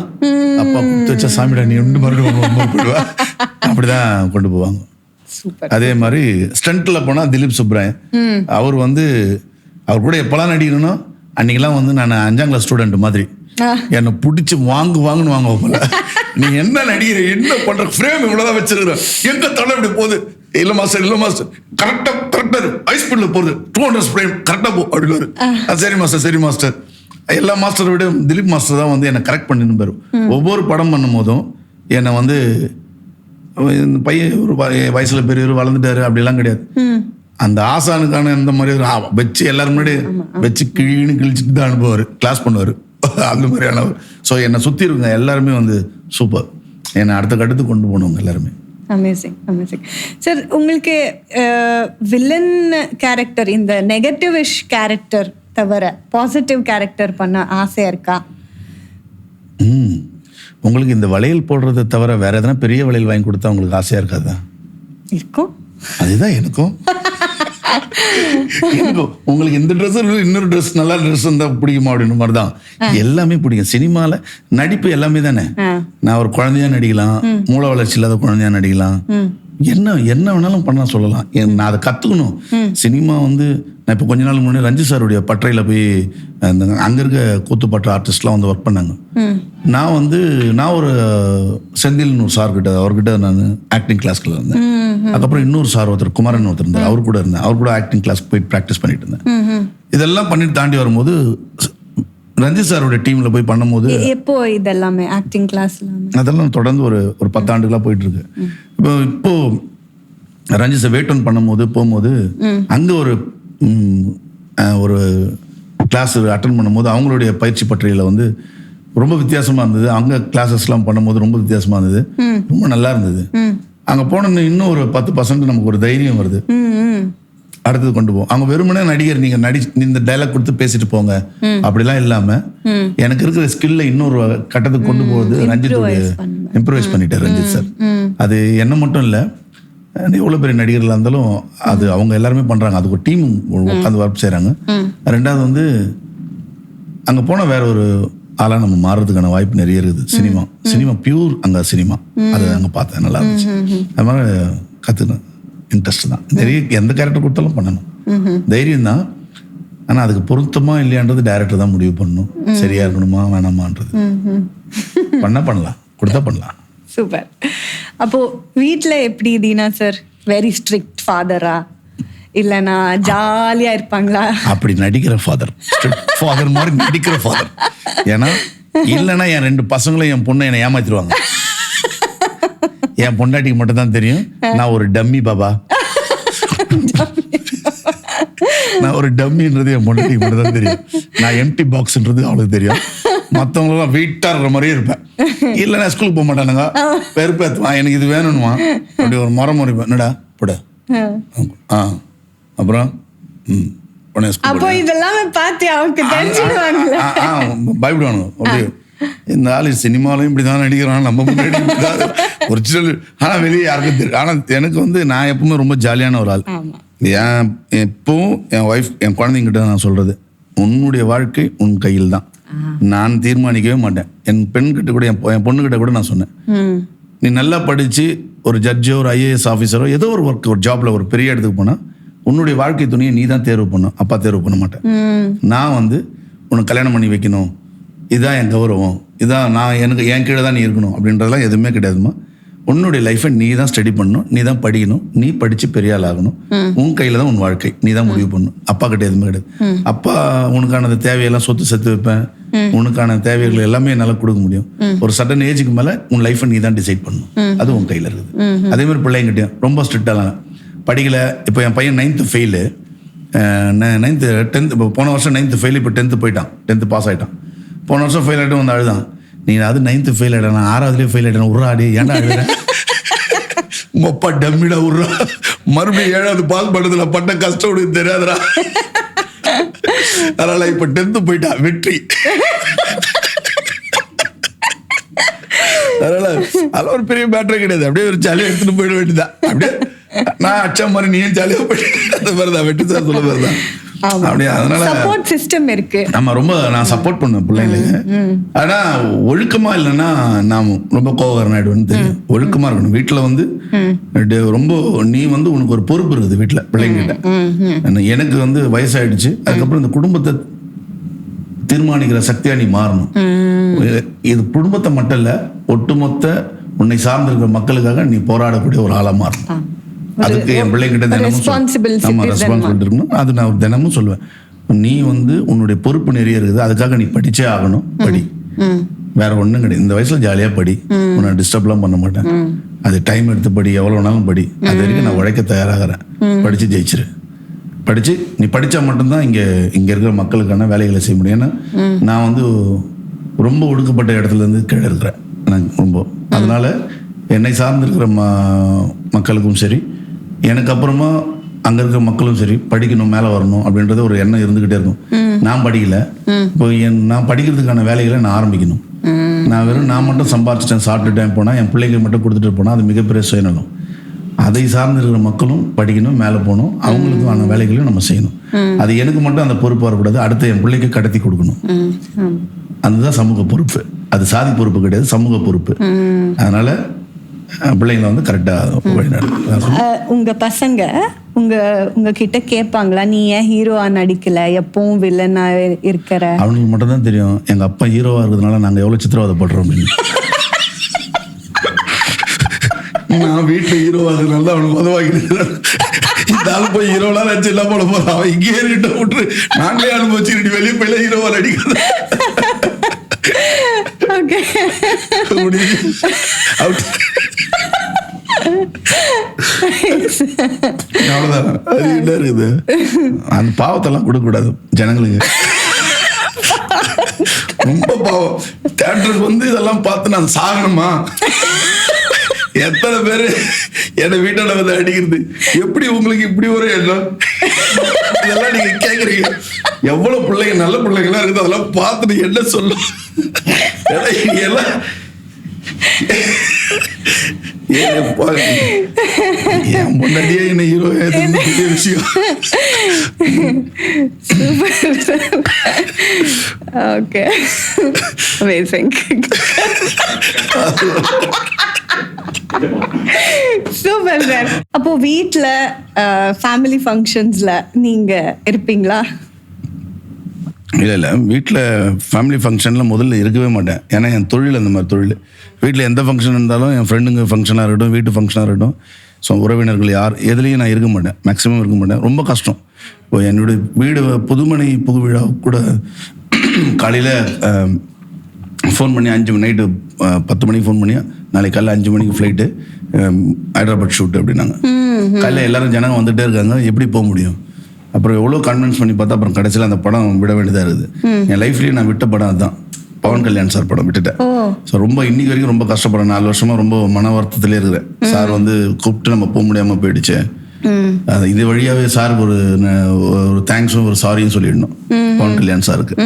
C: அப்பா கொடுத்து வச்சா சாமிடா நீ மறுபடியும் போயிடுவேன், அப்படிதான் கொண்டு போவாங்க. அதே மாதிரி ஸ்டண்ட்டில் போனால் திலீப் சுப்ராயன், அவர் வந்து அவர் கூட எப்போல்லாம் நடிக்கணும்னா அன்னைக்கெல்லாம் வந்து நான் 5ஆம் கிளாஸ் ஸ்டூடெண்ட் மாதிரி என்னை பிடிச்சி வாங்குன்னு வாங்க போல, நீ என்ன நடிகிற என்ன பண்ற, ஃப்ரேம் இவ்வளவுதான் வச்சிருக்கிற, எங்க தலை இப்படி போகுது, இல்ல மாஸ்டர் கரெக்டா ஹை ஸ்பீட்ல போகுது, 200 ஃப்ரேம் கரெக்டா போ அப்படின்னு. சரி மாஸ்டர். எல்லா மாஸ்டரை விட திலீப் மாஸ்டர் தான் வந்து என்னை கரெக்ட் பண்ணின்னு பாரு. ஒவ்வொரு படம் பண்ணும் போதும் என்னை வந்து இந்த பையன் ஒரு வயசுல பெரியவர் வளர்ந்துட்டாரு அப்படிலாம் கிடையாது. அந்த ஆசானுக்கான இந்த மாதிரி வச்சு எல்லாரும் முன்னாடி வச்சு கிழிச்சிட்டு தான் அனுப்புவார், கிளாஸ் பண்ணுவார், அந்த மாதிரியானவர். ஸோ என்னை சுற்றி இருக்குங்க எல்லாருமே வந்து சூப்பர், என்னை அடுத்த கட்டத்துக்கு கொண்டு போனவங்க எல்லாருமே.
B: அமேசிங். சார், உங்களுக்கு வில்லன் கேரக்டர், இந்த நெகட்டிவிஷ் கேரக்டர் தவிர பாசிட்டிவ் கேரக்டர் பண்ண ஆசையா இருக்கா?
C: உங்களுக்கு இந்த வளையல் போடுறதை தவிர வேற எதனா பெரிய வளையல் வாங்கி கொடுத்தா உங்களுக்கு ஆசையா இருக்காதா?
B: இருக்கும்.
C: அதுதான் எனக்கும். உங்களுக்கு இந்த ட்ரெஸ் இன்னொரு ட்ரெஸ் நல்ல ட்ரெஸ் இருந்தா பிடிக்குமா அப்படின்னு மாதிரி தான் எல்லாமே பிடிக்கும். சினிமால நடிப்பு எல்லாமே தானே. நான் ஒரு குழந்தையா நடிக்கலாம், மூல வளர்ச்சி இல்லாத குழந்தையா நடிக்கலாம், என்ன வேணாலும் பண்ண சொல்லலாம். நான் அதை கற்றுக்கணும். சினிமா வந்து நான் இப்போ கொஞ்ச நாள் முன்னாடி ரஞ்சித் சாருடைய பட்டறையில் போய் அங்கே இருக்க கூத்துப்பட்ட ஆர்டிஸ்ட்லாம் வந்து ஒர்க் பண்ணாங்க. நான் ஒரு செந்தில்னு ஒரு சார் கிட்ட, அவர்கிட்ட நான் ஆக்டிங் கிளாஸ்க்குள்ள இருந்தேன். அதுக்கப்புறம் இன்னொரு சார் ஒருத்தர் குமாரன் ஒருத்தர் இருந்தார், அவர் கூட இருந்தேன். அவர் கூட ஆக்டிங் கிளாஸ்க்கு போய் ப்ராக்டிஸ் பண்ணிட்டு இருந்தேன். இதெல்லாம் பண்ணிட்டு தாண்டி வரும்போது ரஞ்சித் சாரோட டீம்ல போய் பண்ணும்போது
B: எப்போ இதெல்லாமே ஆக்டிங் கிளாஸ்
C: அதெல்லாம் தொடர்ந்து ஒரு 10 ஆண்டுகளா போயிட்டு இருக்கு. இப்போ ரஞ்சித் சார் வெயிட் ஒன் போகும்போது அங்க ஒரு கிளாஸ் அட்டன் பண்ணும்போது அவங்களுடைய பயிற்சி பற்றியில வந்து ரொம்ப வித்தியாசமா இருந்தது. அங்க கிளாஸஸ்லாம் பண்ணும்போது ரொம்ப வித்தியாசமா இருந்தது, ரொம்ப நல்லா இருந்தது. அங்க போன இன்னும் ஒரு 10% நமக்கு ஒரு தைரியம் வருது, அடுத்தது கொண்டு போவோம். அவங்க வெறுமனே நடிகர், நீங்க இந்த டைலாக் கொடுத்து பேசிட்டு போங்க அப்படிலாம் இல்லாம எனக்கு இருக்கிற ஸ்கில்ல இன்னொரு கட்டத்துக்கு கொண்டு போகுது. ரஞ்சித் இம்ப்ரூவைஸ் பண்ணிட்டார் ரஞ்சித் சார். அது என்ன மட்டும் இல்ல, எவ்வளவு பெரிய நடிகர்களா இருந்தாலும் அது அவங்க எல்லாருமே பண்றாங்க. அதுக்கு ஒரு டீம் உட்காந்து ஒர்க் செய்யறாங்க. ரெண்டாவது வந்து அங்க போன வேற ஒரு ஆளா நம்ம மாறுறதுக்கான வாய்ப்பு நிறைய இருக்குது. சினிமா பியூர் அங்க சினிமா, அது அங்க பார்த்தேன், நல்லா இருந்துச்சு. அது மாதிரி கத்துக்கணும், இன்ட்ரெஸ்ட் தான். நிறைய எந்த கேரக்டர் கொடுத்தாலும் பண்ணணும், தைரியம் தான். ஆனா அதுக்கு பொருத்தமா இல்லையான்றது டைரக்டர் தான் முடிவு பண்ணணும். சரியா இருக்கணுமா வேணாமான்றது. பண்ணலாம், கொடுத்தா பண்ணலாம்.
B: சூப்பர். அப்போ வீட்ல எப்படி தீனா சார் வெரி ஸ்ட்ரிக்ட் ஃபாதரா இல்லனா ஜாலியா இருப்பாங்களா?
C: அப்படி நடிக்கிற ஃபாதர், ஸ்ட்ரிக்ட் ஃபாதர் மாதிரி நடிக்கிற ஃபாதர். ஏன்னா இல்லைன்னா என் 2 பசங்களும் என் பொண்ணை என்னை ஏமாத்திடுவாங்க. என் பொண்டாட்டிக்கு மட்டும் தான் தெரியும் நான் ஒரு டம்மி பாபா. நான் ஒரு டம்மின்றது என் பொண்டாட்டிக்கு மட்டும் தான் தெரியும். நான் எம்டி பாக்ஸ்ன்றது அவளுக்கு தெரியும். மற்றவங்களும் வெயிட்டா இருக்கிற மாதிரியே இருப்பேன். இல்லைன்னா ஸ்கூலுக்கு போக மாட்டானுங்க, பெருப்பேத்துவான், எனக்கு இது வேணும்னுவா. அப்படி ஒரு முறைப்பேன், என்னடா போட அப்புறம் பயப்படுவானுங்க. அப்படியே இந்த ஆளு சினிமாலையும் இப்படிதான் நடிக்கிறான், நம்ம முன்னாடி ஒரிஜினல். ஆனா வெளியே யாருக்கும் தெரியும். ஆனா எனக்கு வந்து நான் எப்பவுமே ரொம்ப ஜாலியான ஒரு ஆள். எப்பவும் என் ஒய்ஃப், என் குழந்தைங்கிட்ட நான் சொல்றது, உன்னுடைய வாழ்க்கை உன் கையில் தான், நான் தீர்மானிக்கவே மாட்டேன். என் பெண்கிட்ட கூட, என் பொண்ணுகிட்ட கூட நான் சொன்னேன், நீ நல்லா படிச்சு ஒரு ஜட்ஜோ ஒரு IAS ஆஃபீஸரோ ஏதோ ஒரு ஒர்க், ஒரு ஜாப்ல ஒரு பெரிய இடத்துக்கு போனா உன்னுடைய வாழ்க்கை துணையை நீ தான் தேர்வு பண்ணும், அப்பா தேர்வு பண்ண மாட்டேன். நான் வந்து உனக்கு கல்யாணம் பண்ணி வைக்கணும், இதான் என் கௌரவம், இதான் நான், எனக்கு என் கீழே தான் நீ இருக்கணும் அப்படின்றதெல்லாம் எதுவுமே கிடையாதுமா. உன்னுடைய லைஃபை நீ தான் ஸ்டடி பண்ணணும், நீ தான் படிக்கணும், நீ படிச்சு பெரிய ஆள் ஆகணும், உன் கையில தான் உன் வாழ்க்கை, நீ தான் முடிவு பண்ணணும். அப்பா கிட்ட எதுவுமே கிடையாது. அப்பா உனக்கான தேவையெல்லாம் சொத்து சேர்த்து வைப்பேன், உனக்கான தேவைகள் எல்லாமே என்னால் கொடுக்க முடியும். ஒரு சடன் ஏஜுக்கு மேல உன் லைஃபை நீ தான் டிசைட் பண்ணணும், அது உன் கையில இருக்குது. அதே மாதிரி பிள்ளைங்கிட்டையும் ரொம்ப ஸ்ட்ரிக்டாலாம் படிக்கல. இப்போ என் பையன் 9th ஃபெயிலு, 9th 10th, இப்போ போன வருஷம் 9th ஃபெயில், இப்போ 10th போயிட்டான், 10th பாஸ் ஆகிட்டான். போன வருஷம் ஃபெயில் ஆகிட்டு வந்து அழுதான், நீ அது 9th ஃபெயில் ஆகிட்டேன், நான் 6வதுலேயே ஃபெயில் ஆகிட்டேன், உர்றா அடி, ஏன்டா அழுகிறேன், மொப்பா டம்மிடா உர்றா, மறுபடியும் 7வது பாஸ் பண்ணதுல பட்ட கஷ்டம் உனக்கு தெரியாதுடா. அதனால இப்போ 10th போயிட்டான், வெற்றி. அதனால அதெல்லாம் ஒரு பெரிய மேட்டரே கிடையாது, அப்படியே ஒரு ஜாலியாக எடுத்துட்டு போயிட வேண்டியதான். அப்படியே நான் அச்சா மாதிரி நீயும் ஜாலியாக போயிட்டு அந்த மாதிரி தான், வெற்றி சார் சொல்ல மாதிரி தான். அப்படியே அதனால
B: சப்போர்ட் சிஸ்டம் இருக்கு.
C: நான் சப்போர்ட் பண்ணுவேன் பிள்ளைங்களுக்கு. ஆனா ஒழுக்கமா இல்லைன்னா நான் ரொம்ப கோவக்காரன் ஆயிடுவேன்னு தெரியும். ஒழுக்கமா இருக்கணும். வீட்டுல வந்து ரொம்ப நீ வந்து உனக்கு ஒரு பொறுப்பு இருக்குது வீட்டுல பிள்ளைங்கிட்ட. எனக்கு வந்து வயசாயிடுச்சு, அதுக்கப்புறம் இந்த குடும்பத்தை தீர்மானிக்கிற சக்தியா நீ மாறணும். இது குடும்பத்தை மட்டும் இல்ல, ஒட்டுமொத்த உன்னை சார்ந்திருக்கிற மக்களுக்காக நீ போராடக்கூடிய ஒரு ஆளா மாறணும். அதுக்கு என் பிள்ளைகிட்ட தினமும் ரெஸ்பான்சிபிலிட்டி இருக்கணும். அது நான் தினமும் சொல்லுவேன், நீ வந்து உன்னுடைய பொறுப்பு நிறைய இருக்குது, அதுக்காக நீ படிச்சே ஆகணும், படி, வேற ஒண்ணும் கிடையாது. இந்த வயசுல ஜாலியா படி, உன்னை டிஸ்டர்ப்லாம் பண்ண மாட்டேன், அது டைம் எடுத்து படி, எவ்வளவு வேணாலும் படி, அது வரைக்கும் நான் உழைக்க தயாராகிறேன், படிச்சு ஜெயிச்சிரு. படிச்சு நீ படிச்சா மட்டும்தான் இங்க இருக்கிற மக்களுக்கான வேலைகளை செய்ய முடியும். ஏன்னா நான் வந்து ரொம்ப ஒடுக்கப்பட்ட இடத்துல இருந்து கீழே இருக்கிறேன் எனக்கு ரொம்ப. அதனால என்னை சார்ந்திருக்கிற மக்களுக்கும் சரி, எனக்கு அப்புறமா அங்க இருக்கிற மக்களும் சரி, படிக்கணும், மேலே வரணும் அப்படின்றது ஒரு எண்ணம் இருந்துகிட்டே இருக்கும். நான் படிக்கல, இப்போ நான் படிக்கிறதுக்கான வேலைகளை நான் ஆரம்பிக்கணும். நான் மட்டும் சம்பாதிச்சிட்டேன், சாப்பிட்டுட்டேன் போனா, என் பிள்ளைகள் மட்டும் கொடுத்துட்டு போனா அது மிகப்பெரிய சுயநலம். அதை சார்ந்திருக்கிற மக்களும் படிக்கணும், மேலே போகணும், அவங்களுக்கான வேலைகளையும் நம்ம செய்யணும். அது எனக்கு மட்டும் அந்த பொறுப்பு வரக்கூடாது, அடுத்த என் பிள்ளைக்கு கடத்தி கொடுக்கணும். அதுதான் சமூக பொறுப்பு. அது சாதி பொறுப்பு கிடையாது, சமூக பொறுப்பு. அதனால பிள்ளைங்களை வந்து கரெக்டாக வழிநடத்து.
B: உங்க பசங்க உங்ககிட்ட கேட்பாங்களா, நீ ஏன் ஹீரோவா நடிக்கல, எப்பவும் வில்லனா இருக்கிற?
C: அவனுக்கு மட்டும் தான் தெரியும் எங்க அப்பா ஹீரோவா இருக்கிறதுனால நாங்க எவ்வளவு சித்திரவதைப்படுறோம் அப்படின்னு. நான் வீட்டுல ஹீரோவா இருக்கிறதுனால தான் அவனுக்கு உதவாக்கிட்டு இந்த ஆள் போய் ஹீரோலாம் நடிச்சு எல்லாம் போட போதும், அவன் இங்கே இருக்கிட்ட விட்டு நாங்களே அனுபவிச்சு வெளியே போயில ஹீரோவா நடிக்கிறது. அவ்வளவுதான். அது என்ன இருக்குது, அந்த பாவத்தெல்லாம் கொடுக்க கூடாது ஜனங்களுக்கு. ரொம்ப பாவம். தியேட்டருக்கு வந்து இதெல்லாம் பார்த்து நான் சாகணுமா? எத்தனை பேரு என்ன வீட்டால வந்து அடிக்கிறது, எப்படி உங்களுக்கு இப்படி ஒரு எண்ணம்? இதெல்லாம் நீங்க கேக்குறீங்க. எவ்வளவு பிள்ளைங்க நல்ல பிள்ளைங்களா இருக்குது, அதெல்லாம் பார்த்துட்டு என்ன சொல்லும்? எல்லாம் என் முன்னாடியே என்ன ஹீரோ பெரிய விஷயம்.
B: Okay, amazing. Super sir. அப்போ வீட்ல ஃபேமிலி ஃபங்க்ஷன்ஸ்ல நீங்க இருப்பீங்களா?
C: இல்லை வீட்டில் ஃபேமிலி ஃபங்க்ஷனில் முதல்ல இருக்கவே மாட்டேன். ஏன்னா என் தொழில் அந்த மாதிரி தொழில். வீட்டில் எந்த ஃபங்க்ஷன் இருந்தாலும் என் ஃப்ரெண்டுங்க ஃபங்க்ஷனாக இருக்கட்டும், வீட்டு ஃபங்க்ஷனாக இருக்கட்டும், ஸோ உறவினர்கள் யார் எதுலேயும் நான் இருக்க மாட்டேன், மேக்ஸிமம் இருக்க மாட்டேன். ரொம்ப கஷ்டம். இப்போ என்னுடைய வீடு புதுமனை புது விழாவுக்கு கூட காலையில் ஃபோன் பண்ணி 5 மணி நைட்டு 10 மணிக்கு ஃபோன் பண்ணி நாளைக்கு காலையில் 5 மணிக்கு ஃப்ளைட்டு ஹைதராபாத் ஷூட் அப்படின்னாங்க. காலையில் எல்லாரும் ஜனங்க வந்துகிட்டே இருக்காங்க, எப்படி போக முடியும்? அப்புறம் எவ்வளோ கன்வின்ஸ் பண்ணி பார்த்தா அப்புறம் கடைசியில் அந்த படம் விட வேண்டியதாக இருக்குது. என் லைஃப்லேயே நான் விட்ட படம் அதுதான், பவன் கல்யாண் சார் படம் விட்டுட்டேன். ஸோ ரொம்ப இன்னைக்கு வரைக்கும் ரொம்ப கஷ்டப்படுறேன். 4 வருஷமா ரொம்ப மன வருத்தத்திலே இருக்கிறேன். சார் வந்து கூப்பிட்டு நம்ம போக முடியாமல் போயிடுச்சு. இது வழியாகவே சாருக்கு ஒரு தேங்க்ஸும் ஒரு சாரியும் சொல்லிடணும் பவன் கல்யாண் சாருக்கு.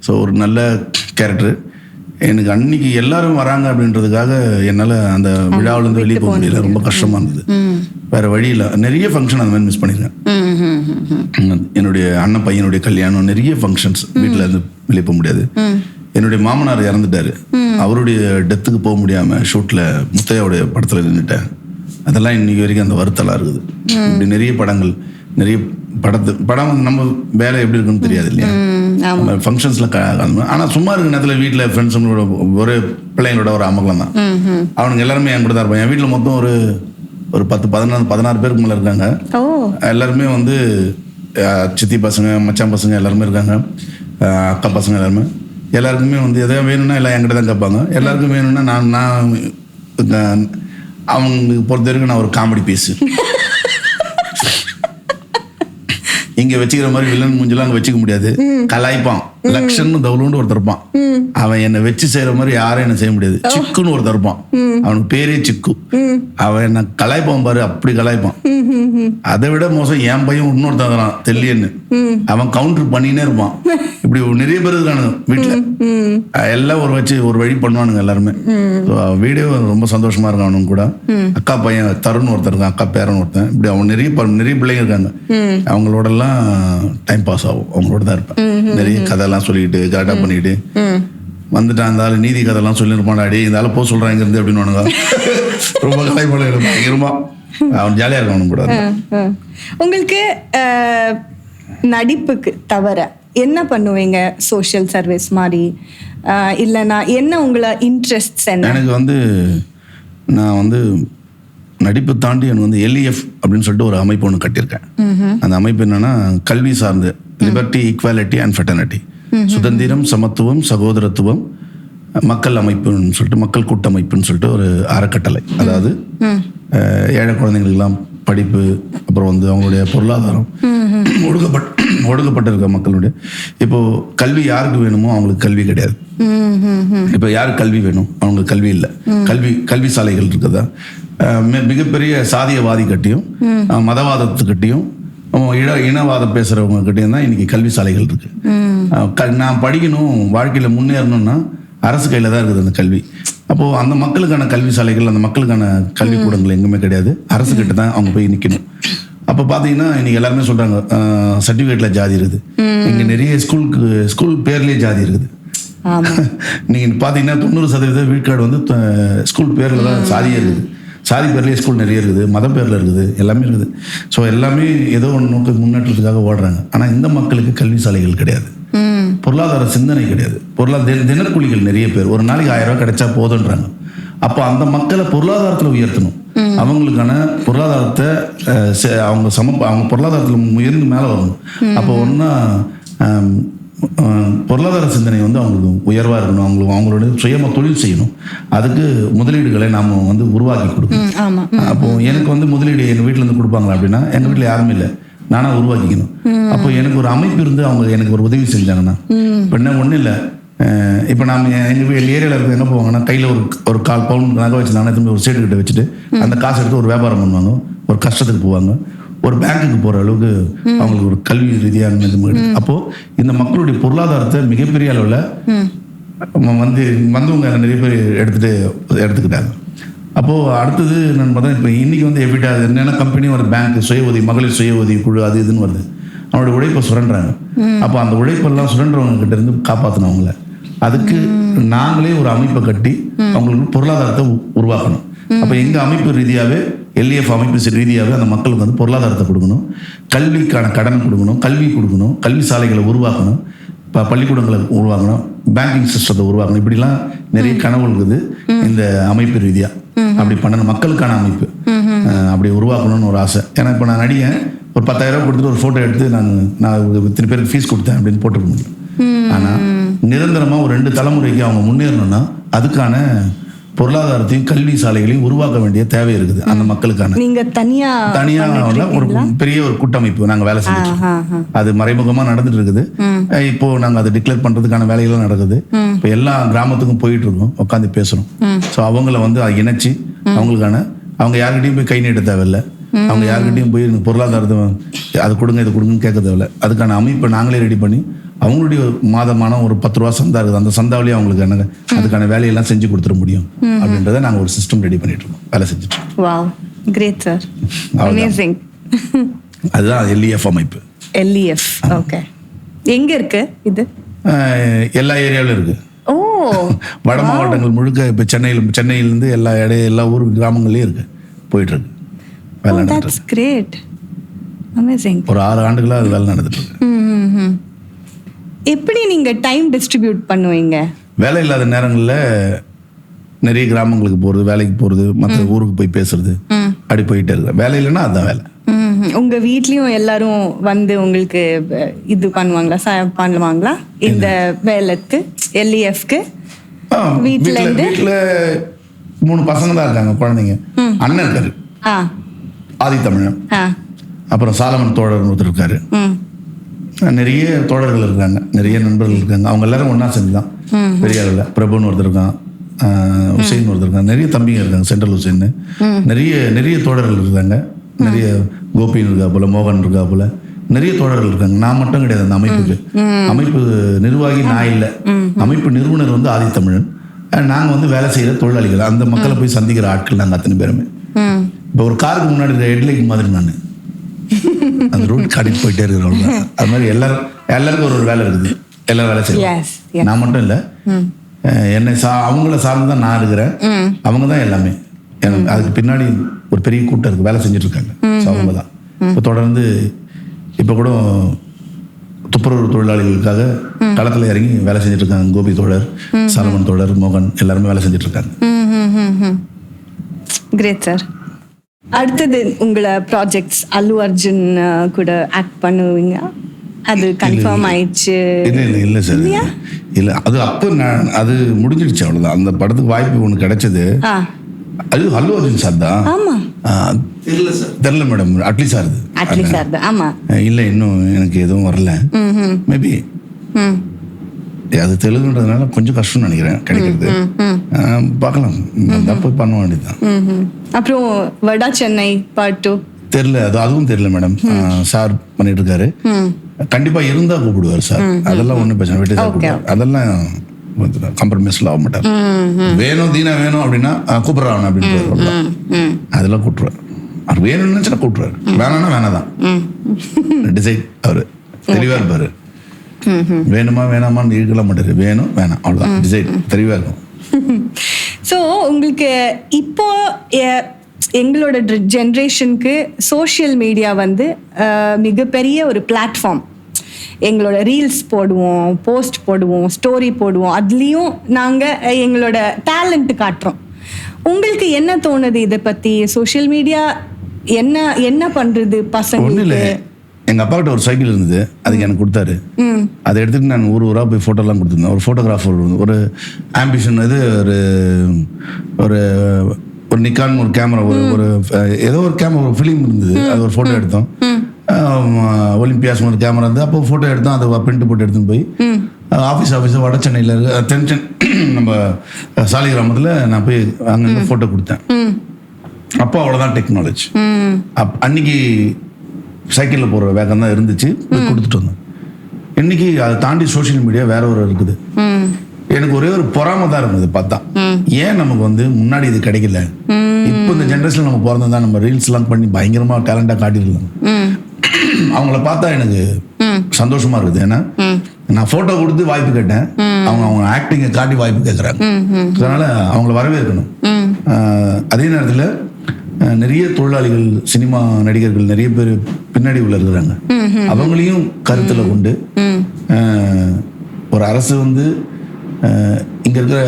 C: ஸோ ஒரு நல்ல கேரக்டர். எனக்கு அன்னைக்கு எல்லாரும் வராங்க அப்படின்றதுக்காக என்னால் அந்த விழாவிலேருந்து வெளியே போக முடியல. ரொம்ப கஷ்டமாக இருந்தது. வேற வழி இல்லை. நிறைய ஃபங்க்ஷன் அந்த மாதிரி மிஸ் பண்ணியிருக்கேன். என்னுடைய அண்ணன் பையனுடைய கல்யாணம், நிறைய ஃபங்க்ஷன்ஸ் வீட்டில் இருந்து வெளியே போக முடியாது. என்னுடைய மாமனார் இறந்துட்டாரு. அவருடைய டெத்துக்கு போக முடியாமல் ஷூட்டில் முத்தையாவுடைய படத்தில் நின்றுட்டேன். அதெல்லாம் இன்னைக்கு வரைக்கும் அந்த வருத்தலாம் இருக்குது. இப்படி நிறைய படங்கள், நிறைய படம் வந்து நம்ம வேலை எப்படி இருக்குன்னு தெரியாது இல்லையா, ஃபங்க்ஷன்ஸ்ல. ஆனால் சும்மா இருக்க நேரத்தில் வீட்டில் ஃப்ரெண்ட்ஸுங்களோட ஒரு பிள்ளைங்களோட ஒரு அமகலம் தான். அவனுங்க எல்லாருமே என் கூட தான் இருப்பான். என் வீட்டில் மொத்தம் ஒரு 10-16 பேருக்கு மேலே இருக்காங்க. எல்லாருமே வந்து சித்தி பசங்க, மச்சான் பசங்க எல்லாருமே இருக்காங்க, அக்கா பசங்க எல்லாருக்குமே வந்து எதாவது வேணும்னா எல்லாம் என்கிட்ட தான் கேட்பாங்க. எல்லாருக்கும் வேணும்னா நான் அவங்களுக்கு பொறுத்த வரைக்கும் நான் ஒரு காமெடி பீஸு. இங்க வச்சுக்கிற மாதிரி வில்லன் மூஞ்செல்லாம் அங்க வச்சுக்க முடியாது. கலாய்ப்பான். லக்ஷன் தவுலுன்னு ஒருத்தர் இருப்பான். அவன் என்னை வச்சு செய்யற மாதிரி யாரும் என்ன செய்ய முடியாது. சிக்குன்னு ஒருத்தர் இருப்பான். அவனுக்கு பேரே சிக்கு. அவன் என்ன கலாய்ப்பான் பாரு, அப்படி கலாய்ப்பான். அதை விட மோசம் என் பையன் இன்னொருத்தான் தெல்லியன்னு, அவன் கவுண்டர் பண்ணினே இருப்பான். இப்படி நிறைய பேர் இருக்கானுங்க வீட்டுல. எல்லாம் ஒரு வழி பண்ணுவானுங்க எல்லாருமே. வீடியோ ரொம்ப சந்தோஷமா இருக்கான். அவனுங்க கூட அக்கா பையன் தருண் ஒருத்தர் இருக்கான், அக்கா பேரன் ஒருத்தன். இப்படி அவன் நிறைய பிள்ளைங்க இருக்காங்க. அவங்களோட எல்லாம் டைம் பாஸ் ஆகும். அவங்களோட தான் இருப்பேன். நிறைய கதையெல்லாம் சொல்லிட்டு கரெக்டா பண்ணிட்டு வந்துட்டான். அந்த ஆளு நீதி கதையெல்லாம் சொல்லிருப்பான். அடி இந்த ஆளு போக சொல்றாங்க இருந்து அப்படின்னு ரொம்ப கலைப்பட பயங்கரமா அவன் ஜாலியா இருக்கான். அவனு கூட.
B: உங்களுக்கு நடிப்புக்கு தவிர என்ன பண்ணுவீங்க? சோஷியல் சர்வீஸ் மாதிரி இல்லைன்னா என்ன உங்களை இன்ட்ரெஸ்ட்?
C: எனக்கு வந்து நான் வந்து நடிப்பு தாண்டி எனக்கு வந்து LEF அப்படின்னு சொல்லிட்டு ஒரு அமைப்பு ஒன்று கட்டியிருக்கேன். அந்த அமைப்பு என்னன்னா கல்வி சார்ந்து லிபர்ட்டி, ஈக்வாலிட்டி அண்ட் ஃபெட்டர்னிட்டி, சுதந்திரம், சமத்துவம், சகோதரத்துவம், மக்கள் அமைப்புன்னு சொல்லிட்டு, மக்கள் கூட்டமைப்புன்னு சொல்லிட்டு ஒரு அறக்கட்டளை. அதாவது ஏழை குழந்தைங்களுக்கெல்லாம் படிப்பு, அப்புறம் வந்து அவங்களுடைய பொருளாதாரம், ஒடுக்கப்பட்டு இருக்க மக்களுடைய. இப்போ கல்வி யாருக்கு வேணுமோ அவங்களுக்கு கல்வி கிடையாது. இப்போ யாருக்கு கல்வி வேணும்? அவங்களுக்கு கல்வி இல்லை. கல்வி சாலைகள் இருக்குதா? மிகப்பெரிய சாதியவாதி கட்டியும் மதவாதத்துக்கிட்டையும் இனவாதம் பேசுறவங்க கிட்டையும் தான் இன்னைக்கு கல்வி சாலைகள் இருக்கு. நான் படிக்கணும், வாழ்க்கையில முன்னேறணும்னா அரசு கையில தான் இருக்குது அந்த கல்வி. அப்போ அந்த மக்களுக்கான கல்வி சாலைகள், அந்த மக்களுக்கான கல்விக்கூடங்கள் எங்குமே கிடையாது. அரசு கிட்ட தான் அவங்க போய் நிக்கணும். அப்போ பார்த்தீங்கன்னா இன்னைக்கு எல்லாருமே சொல்றாங்க சர்டிஃபிகேட்ல ஜாதி இருக்குது. இங்க நிறைய ஸ்கூல் பேர்லயே ஜாதி இருக்குது. நீங்கள் பார்த்தீங்கன்னா 90% விழுக்காடு வந்து ஸ்கூல் பேரில் தான் சாதியே இருக்குது. சாதி பேர்லேயே ஸ்கூல் நிறைய இருக்குது, மத பேரில் இருக்குது, எல்லாமே இருக்குது. ஸோ எல்லாமே ஏதோ ஒன்று நோக்கு முன்னேற்றத்துக்காக ஓடுறாங்க. ஆனால் இந்த மக்களுக்கு கல்வி சாலைகள் கிடையாது, பொருளாதார சிந்தனை கிடையாது, தினக்கூலிகள் நிறைய பேர் ஒரு நாளைக்கு 1000 ரூபாய் கிடைச்சா போதுன்றாங்க. அப்போ அந்த மக்களை பொருளாதாரத்தில் உயர்த்தணும், அவங்களுக்கான பொருளாதாரத்தை அவங்க பொருளாதாரத்தில் உயர்ந்து மேலே வரணும். அப்போ ஒன்றா பொருளாதார சிந்தனை வந்து அவங்களுக்கு உயர்வாக இருக்கணும், அவங்களோட சுயமாக தொழில் செய்யணும். அதுக்கு முதலீடுகளை நாம் வந்து உருவாக்கி கொடுக்கணும். அப்போ எனக்கு வந்து முதலீடு எங்கள் வீட்டிலேருந்து கொடுப்பாங்களா அப்படின்னா எங்கள் வீட்டில் யாருமே இல்லை, நானாக உருவாக்கிக்கணும். அப்போ எனக்கு ஒரு அமைப்பு இருந்து அவங்க எனக்கு ஒரு உதவி செஞ்சாங்கன்னா, இப்போ என்ன ஒன்றும் இல்லை, இப்போ நாம் எங்கள் ஏரியாவில் இருக்க எங்கே போவாங்கன்னா கையில் ஒரு 1/4 பவுன் நகை வச்சுருந்தாங்கன்னா திரும்பி ஒரு சைடு கிட்ட வச்சுட்டு அந்த காசு எடுத்து ஒரு வியாபாரம் பண்ணுவாங்க, ஒரு கஷ்டத்துக்கு போவாங்க, ஒரு பேங்க்குக்கு போகிற அளவுக்கு அவங்களுக்கு ஒரு கல்வி ரீதியான இது. அப்போது இந்த மக்களுடைய பொருளாதாரத்தை மிகப்பெரிய அளவில் வந்தவங்க நிறைய பேர் எடுத்துக்கிட்டாங்க. அப்போது அடுத்தது நான் பார்த்தா இப்போ இன்றைக்கி வந்து எஃபிட்டா என்னென்ன கம்பெனி ஒரு பேங்க் மகளிர் சுய உதவி குழு அது இதுன்னு வருது, அவனோட உழைப்பை சுரண்டுறாங்க. அப்போ அந்த உழைப்பெல்லாம் சுரண்டுறவங்க கிட்ட இருந்து காப்பாற்றணும்ல, அதுக்கு நாங்களே ஒரு அமைப்பை கட்டி அவங்களுக்கு பொருளாதாரத்தை உருவாக்கணும். அப்போ எங்கள் அமைப்பு ரீதியாகவே LEF அமைப்பு ரீதியாகவே அந்த மக்களுக்கு வந்து பொருளாதாரத்தை கொடுக்கணும், கல்விக்கான கடன் கொடுக்கணும், கல்வி கொடுக்கணும், கல்வி சாலைகளை உருவாக்கணும், இப்போ பள்ளிக்கூடங்களை உருவாக்கணும், பேங்கிங் சிஸ்டத்தை உருவாக்கணும். இப்படிலாம் நிறைய கனவு இருக்குது இந்த அமைப்பு ரீதியாக. அப்படி பண்ணணும், மக்களுக்கான அமைப்பு அப்படி உருவாக்கணும்னு ஒரு ஆசை. ஏன்னா இப்போ நான் நடிகன், ஒரு 10,000 ரூபா கொடுத்துட்டு ஒரு ஃபோட்டோ எடுத்து நான் இத்தனை பேருக்கு ஃபீஸ் கொடுத்தேன் அப்படின்னு போட்டுக்க முடியும். ஆனால் நிரந்தரமாக ஒரு 2 தலைமுறைக்கு அவங்க முன்னேறணும்னா அதுக்கான பொருளாதாரத்தையும் கல்வி சாலைகளையும் உருவாக்க வேண்டிய தேவை இருக்குது அந்த மக்களுக்கான.
B: நீங்க தனியா
C: ஒரு பெரிய ஒரு கூட்டமைப்பு நாங்கள் வேலை செஞ்சுட்டு, அது மறைமுகமாக நடந்துட்டு இருக்குது. இப்போ நாங்கள் அதை டிக்ளேர் பண்றதுக்கான வேலையெல்லாம் நடக்குது. இப்போ எல்லா கிராமத்துக்கும் போயிட்டு இருக்கோம், உட்காந்து பேசுறோம். ஸோ அவங்கள வந்து அதை இணைச்சி அவங்களுக்கான அவங்க யாருக்கிட்டையும் போய் கை நீட்ட தேவையில்லை, அவங்க யாருக்கிட்டையும் போய் பொருளாதாரத்தை அது கொடுங்க இது கொடுங்கன்னு கேட்க தேவையில்லை. அதுக்கான அமைப்பை நாங்களே ரெடி பண்ணி அவங்களுடைய மாதமான ஒரு 10 ரூபா சந்தா இருக்குது, அந்த சந்தாவிலேயே அவங்களுக்கு அதுக்கான வேலையெல்லாம் செஞ்சு கொடுத்துட முடியும் அப்படின்றத நாங்கள் ஒரு சிஸ்டம் ரெடி பண்ணிட்டு இருக்கோம், வேலை செஞ்சுட்டு இருக்கோம்.
B: Wow, great sir, amazing.
C: அதுதான் LEF அமைப்பு.
B: LEF, okay. எங்க இருக்கு இது?
C: எல்லா ஏரியாவிலும் இருக்கு.
B: ஓ,
C: வட மாவட்டங்கள் முழுக்க இப்போ சென்னையிலேருந்து எல்லா ஊர் கிராமங்கள்லயும் இருக்கு, போயிட்டு இருக்கு வேலை நடந்துட்டு.
B: Great, amazing.
C: ஒரு 6 ஆண்டுகளாக அது வேலை நடந்துட்டு இருக்கு.
B: எப்படி நீங்க டைம் டிஸ்ட்ரிபியூட் பண்ணுவீங்க?
C: வேலை இல்லாத நேரங்களில் நிறைய கிராமங்களுக்கு போகிறது, வேலைக்கு போகிறது, மற்ற ஊருக்கு போய் பேசுறது, அப்படி போயிட்டே இருக்கு. வேலை இல்லைன்னா அதுதான் வேலை.
B: உங்க வீட்லயும் எல்லாரும் வந்து உங்களுக்கு இது பண்ணுவாங்களா, பண்ணுவாங்களா இந்த வேலைக்கு, LEFக்கு? வீட்டுல
C: 3 பசங்க தான் இருக்காங்க, குழந்தைங்க. அண்ணன் இருக்காரு ஆதித்தமிழன், அப்புறம் சாலமன் தோழர் ஒருத்தர் இருக்காரு, நிறைய தோழர்கள் இருக்காங்க, நிறைய நண்பர்கள் இருக்காங்க. அவங்க எல்லாரும் ஒன்னா செஞ்சுதான் பெரிய அளவில். பிரபுன்னு ஒருத்தர் இருக்கான், உசைன் ஒருத்தர் இருக்காங்க, நிறைய தம்பிங்க இருக்காங்க, சென்ட்ரல் உசைன், நிறைய தோழர்கள் இருக்காங்க, நிறைய கோபின்னு இருக்கா போல, மோகன் இருக்கா போல, நிறைய தோழர்கள் இருக்காங்க. நான் மட்டும் கிடையாது அந்த அமைப்புக்கு. அமைப்பு நிர்வாகி நான் இல்லை, அமைப்பு நிறுவனர் வந்து ஆதித்தமிழன். நாங்கள் வந்து வேலை செய்கிற தொழிலாளிகள், அந்த மக்களை போய் சந்திக்கிற ஆட்கள் நாங்கள் அத்தனை பேருமே. இப்போ ஒரு காருக்கு முன்னாடி இருக்கிற ஹெட்லைட் மாதிரி நான் அந்த ரூட் காட்டிட்டு போயிட்டே இருக்கிறவங்க. அது மாதிரி எல்லாருக்கும் ஒரு வேலை இருக்குது, எல்லாரும் வேலை செய்யலாம். நான் மட்டும் இல்லை, என்னை அவங்கள சார்ந்து தான் நான் இருக்கிறேன், அவங்க தான் எல்லாமே. அதுக்கு பின்னாடி ஒரு பெரிய கூட்டம் இருக்கு, வேலை செஞ்சுட்டு இருக்காங்க. ஸோ அவங்க தான் இப்போ தொடர்ந்து இப்போ கூட துப்புரவு தொழிலாளிகளுக்காக களத்தில் இறங்கி வேலை செஞ்சுட்டு இருக்காங்க. கோபி தோழர், சாலமன் தோழர், மோகன் எல்லாருமே வேலை செஞ்சுட்டு இருக்காங்க.
B: Great sir. அடுத்தது உங்களை ப்ராஜெக்ட்ஸ் அல்லு அர்ஜுன் கூட ஆக்ட் பண்ணுவீங்க, அது கன்ஃபார்ம் ஆயிடுச்சு?
C: இல்லை சார், இல்லை அது அப்போ அது முடிஞ்சிடுச்சு, அவ்வளோதான். அந்த படத்துக்கு வாய்ப்பு ஒன்று கிடைச்சது, அது அல்லு அர்ஜுன் சார் தான்.
B: ஆமா,
C: தெரியல மேடம், அட்லி சார்
B: தான். ஆமா,
C: இல்லை இன்னும் எனக்கு எதுவும் வரல. மேபி அது தெலுங்குன்றதுனால கொஞ்சம் கஷ்டம்னு நினைக்கிறேன் கிடைக்கிறது. பார்க்கலாம், போய் பண்ண வேண்டியதுதான்.
B: அப்புறம் வடா சென்னை பார்ட் 2
C: தெரியல, அதுவும் தெரியல மேடம். சார் பண்ணிட்டு இருக்காரு, கண்டிப்பா இருந்தா கூப்பிடுவார் சார். அதெல்லாம் ஒன்றும் பிரச்சனை, வீட்டு சார் கூப்பிடுவார். அதெல்லாம் காம்ப்ரமைஸ்ல ஆக மாட்டார். வேணும் தீனா வேணும் அப்படின்னா கூப்பிடுறான் அப்படின்னு அதெல்லாம் கூப்பிட்டுருவார். அவர் வேணும்னு நினைச்சா கூப்பிட்டுருவார், வேணாம்னா வேணாதான் டிசைட். அவரு தெளிவா இருப்பாரு. வேணுமா வேணாமான்னு இருக்கலாம் மாட்டாரு, வேணும் வேணாம் அவ்வளோதான் டிசைட் தெளிவாக இருக்கும்.
B: ஸோ உங்களுக்கு இப்போ எங்களோட ஜென்ரேஷனுக்கு சோஷியல் மீடியா வந்து மிகப்பெரிய ஒரு பிளாட்ஃபார்ம். எங்களோட ரீல்ஸ் போடுவோம், போஸ்ட் போடுவோம், ஸ்டோரி போடுவோம், அதுலேயும் நாங்கள் எங்களோட டேலண்ட் காட்டுறோம். உங்களுக்கு என்ன தோணுது இதை பற்றி? சோஷியல் மீடியா என்ன என்ன பண்ணுறது
C: ஒன்றும் இல்லை,
B: பசங்களுக்கு?
C: எங்கள் அப்பா கிட்ட ஒரு சைக்கிள் இருந்தது, அதுக்கு எனக்கு கொடுத்தாரு. அதை எடுத்துகிட்டு நான் ஊராக போய் ஃபோட்டோலாம் கொடுத்துருந்தேன். ஒரு ஃபோட்டோகிராஃபர் ஒரு ஆம்பிஷன், இது ஒரு ஒரு ஒரு நிக்கான் ஒரு கேமரா, ஒரு ஏதோ ஒரு கேமரா, ஒரு ஃபிலிம் இருந்தது, அது ஒரு ஃபோட்டோ எடுத்தோம். ஒலிம்பியாஸ் ஒரு கேமரா இருந்தது, அப்போ ஃபோட்டோ எடுத்தோம். அதை பிரிண்ட் போட்டு எடுத்துன்னு போய் ஆஃபீஸாக வட சென்னையில் இருக்க தென்சென் நம்ம சாலிகிராமத்தில் நான் போய் அங்கே ஃபோட்டோ கொடுத்தேன். அப்போ அவ்வளோதான் டெக்னாலஜி. அன்னைக்கு சைக்கிளில் போகிற வேகம் தான் இருந்துச்சு, போய் கொடுத்துட்டு வந்தேன். இன்னைக்கு அதை தாண்டி சோஷியல் மீடியா வேற ஒரு இருக்குது. எனக்கு ஒரே ஒரு பொறாமை தான் இருந்தது பார்த்தா, ஏன் நமக்கு வந்து முன்னாடி இது கிடைக்கல. இப்போ இந்த ஜென்ரேஷனில் நம்ம பிறந்தா நம்ம ரீல்ஸ்லாம் பண்ணி பயங்கரமாக டேலண்டாக காட்டிடலாம். அவங்கள பார்த்தா எனக்கு சந்தோஷமா இருக்குது. ஏன்னா நான் ஃபோட்டோ கொடுத்து வாய்ப்பு கேட்டேன், அவங்க ஆக்டிங்கை காட்டி வாய்ப்பு கேட்குறாங்க. அதனால அவங்கள வரவேற்கணும். அதே நேரத்தில் நிறைய தொழிலாளிகள், சினிமா நடிகர்கள் நிறைய பேர் பின்னாடி உள்ள இருக்கிறாங்க. அவங்களையும் கருத்தில் கொண்டு ஒரு அரசு வந்து இங்கே இருக்கிற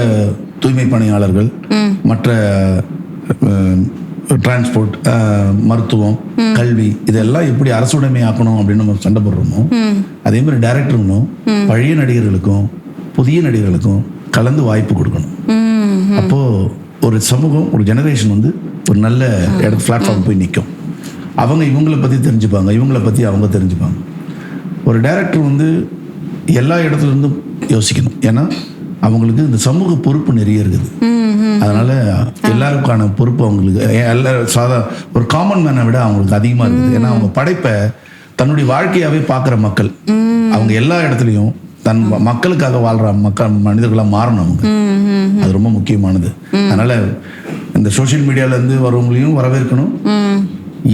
C: தூய்மை பணியாளர்கள், மற்ற டிரான்ஸ்போர்ட், மருத்துவம், கல்வி, இதெல்லாம் எப்படி அரசுடைமை ஆக்கணும் அப்படின்னு நம்ம சண்டை போடுறோமோ, அதே மாதிரி டைரக்டர்களும் பழைய நடிகர்களுக்கும் புதிய நடிகர்களுக்கும் கலந்து வாய்ப்பு கொடுக்கணும். அப்போ ஒரு சமூகம், ஒரு ஜெனரேஷன் வந்து ஒரு நல்ல பிளாட்ஃபார்ம் போய் நிற்கும். அவங்க இவங்களை பற்றி தெரிஞ்சுப்பாங்க, இவங்களை பற்றி அவங்க தெரிஞ்சுப்பாங்க. ஒரு டைரக்டர் வந்து எல்லா இடத்துல இருந்தும் யோசிக்கணும். ஏன்னா அவங்களுக்கு இந்த சமூக பொறுப்பு நிறைய இருக்குது. அதனால எல்லாருக்கான பொறுப்பு அவங்களுக்கு எல்லாரும் ஒரு காமன் மேனை விட அவங்களுக்கு அதிகமாக இருக்குது. ஏன்னா அவங்க படைப்பை தன்னுடைய வாழ்க்கையாவே பார்க்குற மக்கள், அவங்க எல்லா இடத்துலையும் தன் மக்களுக்காக வாழ்ற மனிதர்களாக மாறணும். அவங்க அது ரொம்ப முக்கியமானது. அதனால இந்த சோஷியல் மீடியால இருந்து வரவங்களையும் வரவேற்கணும்.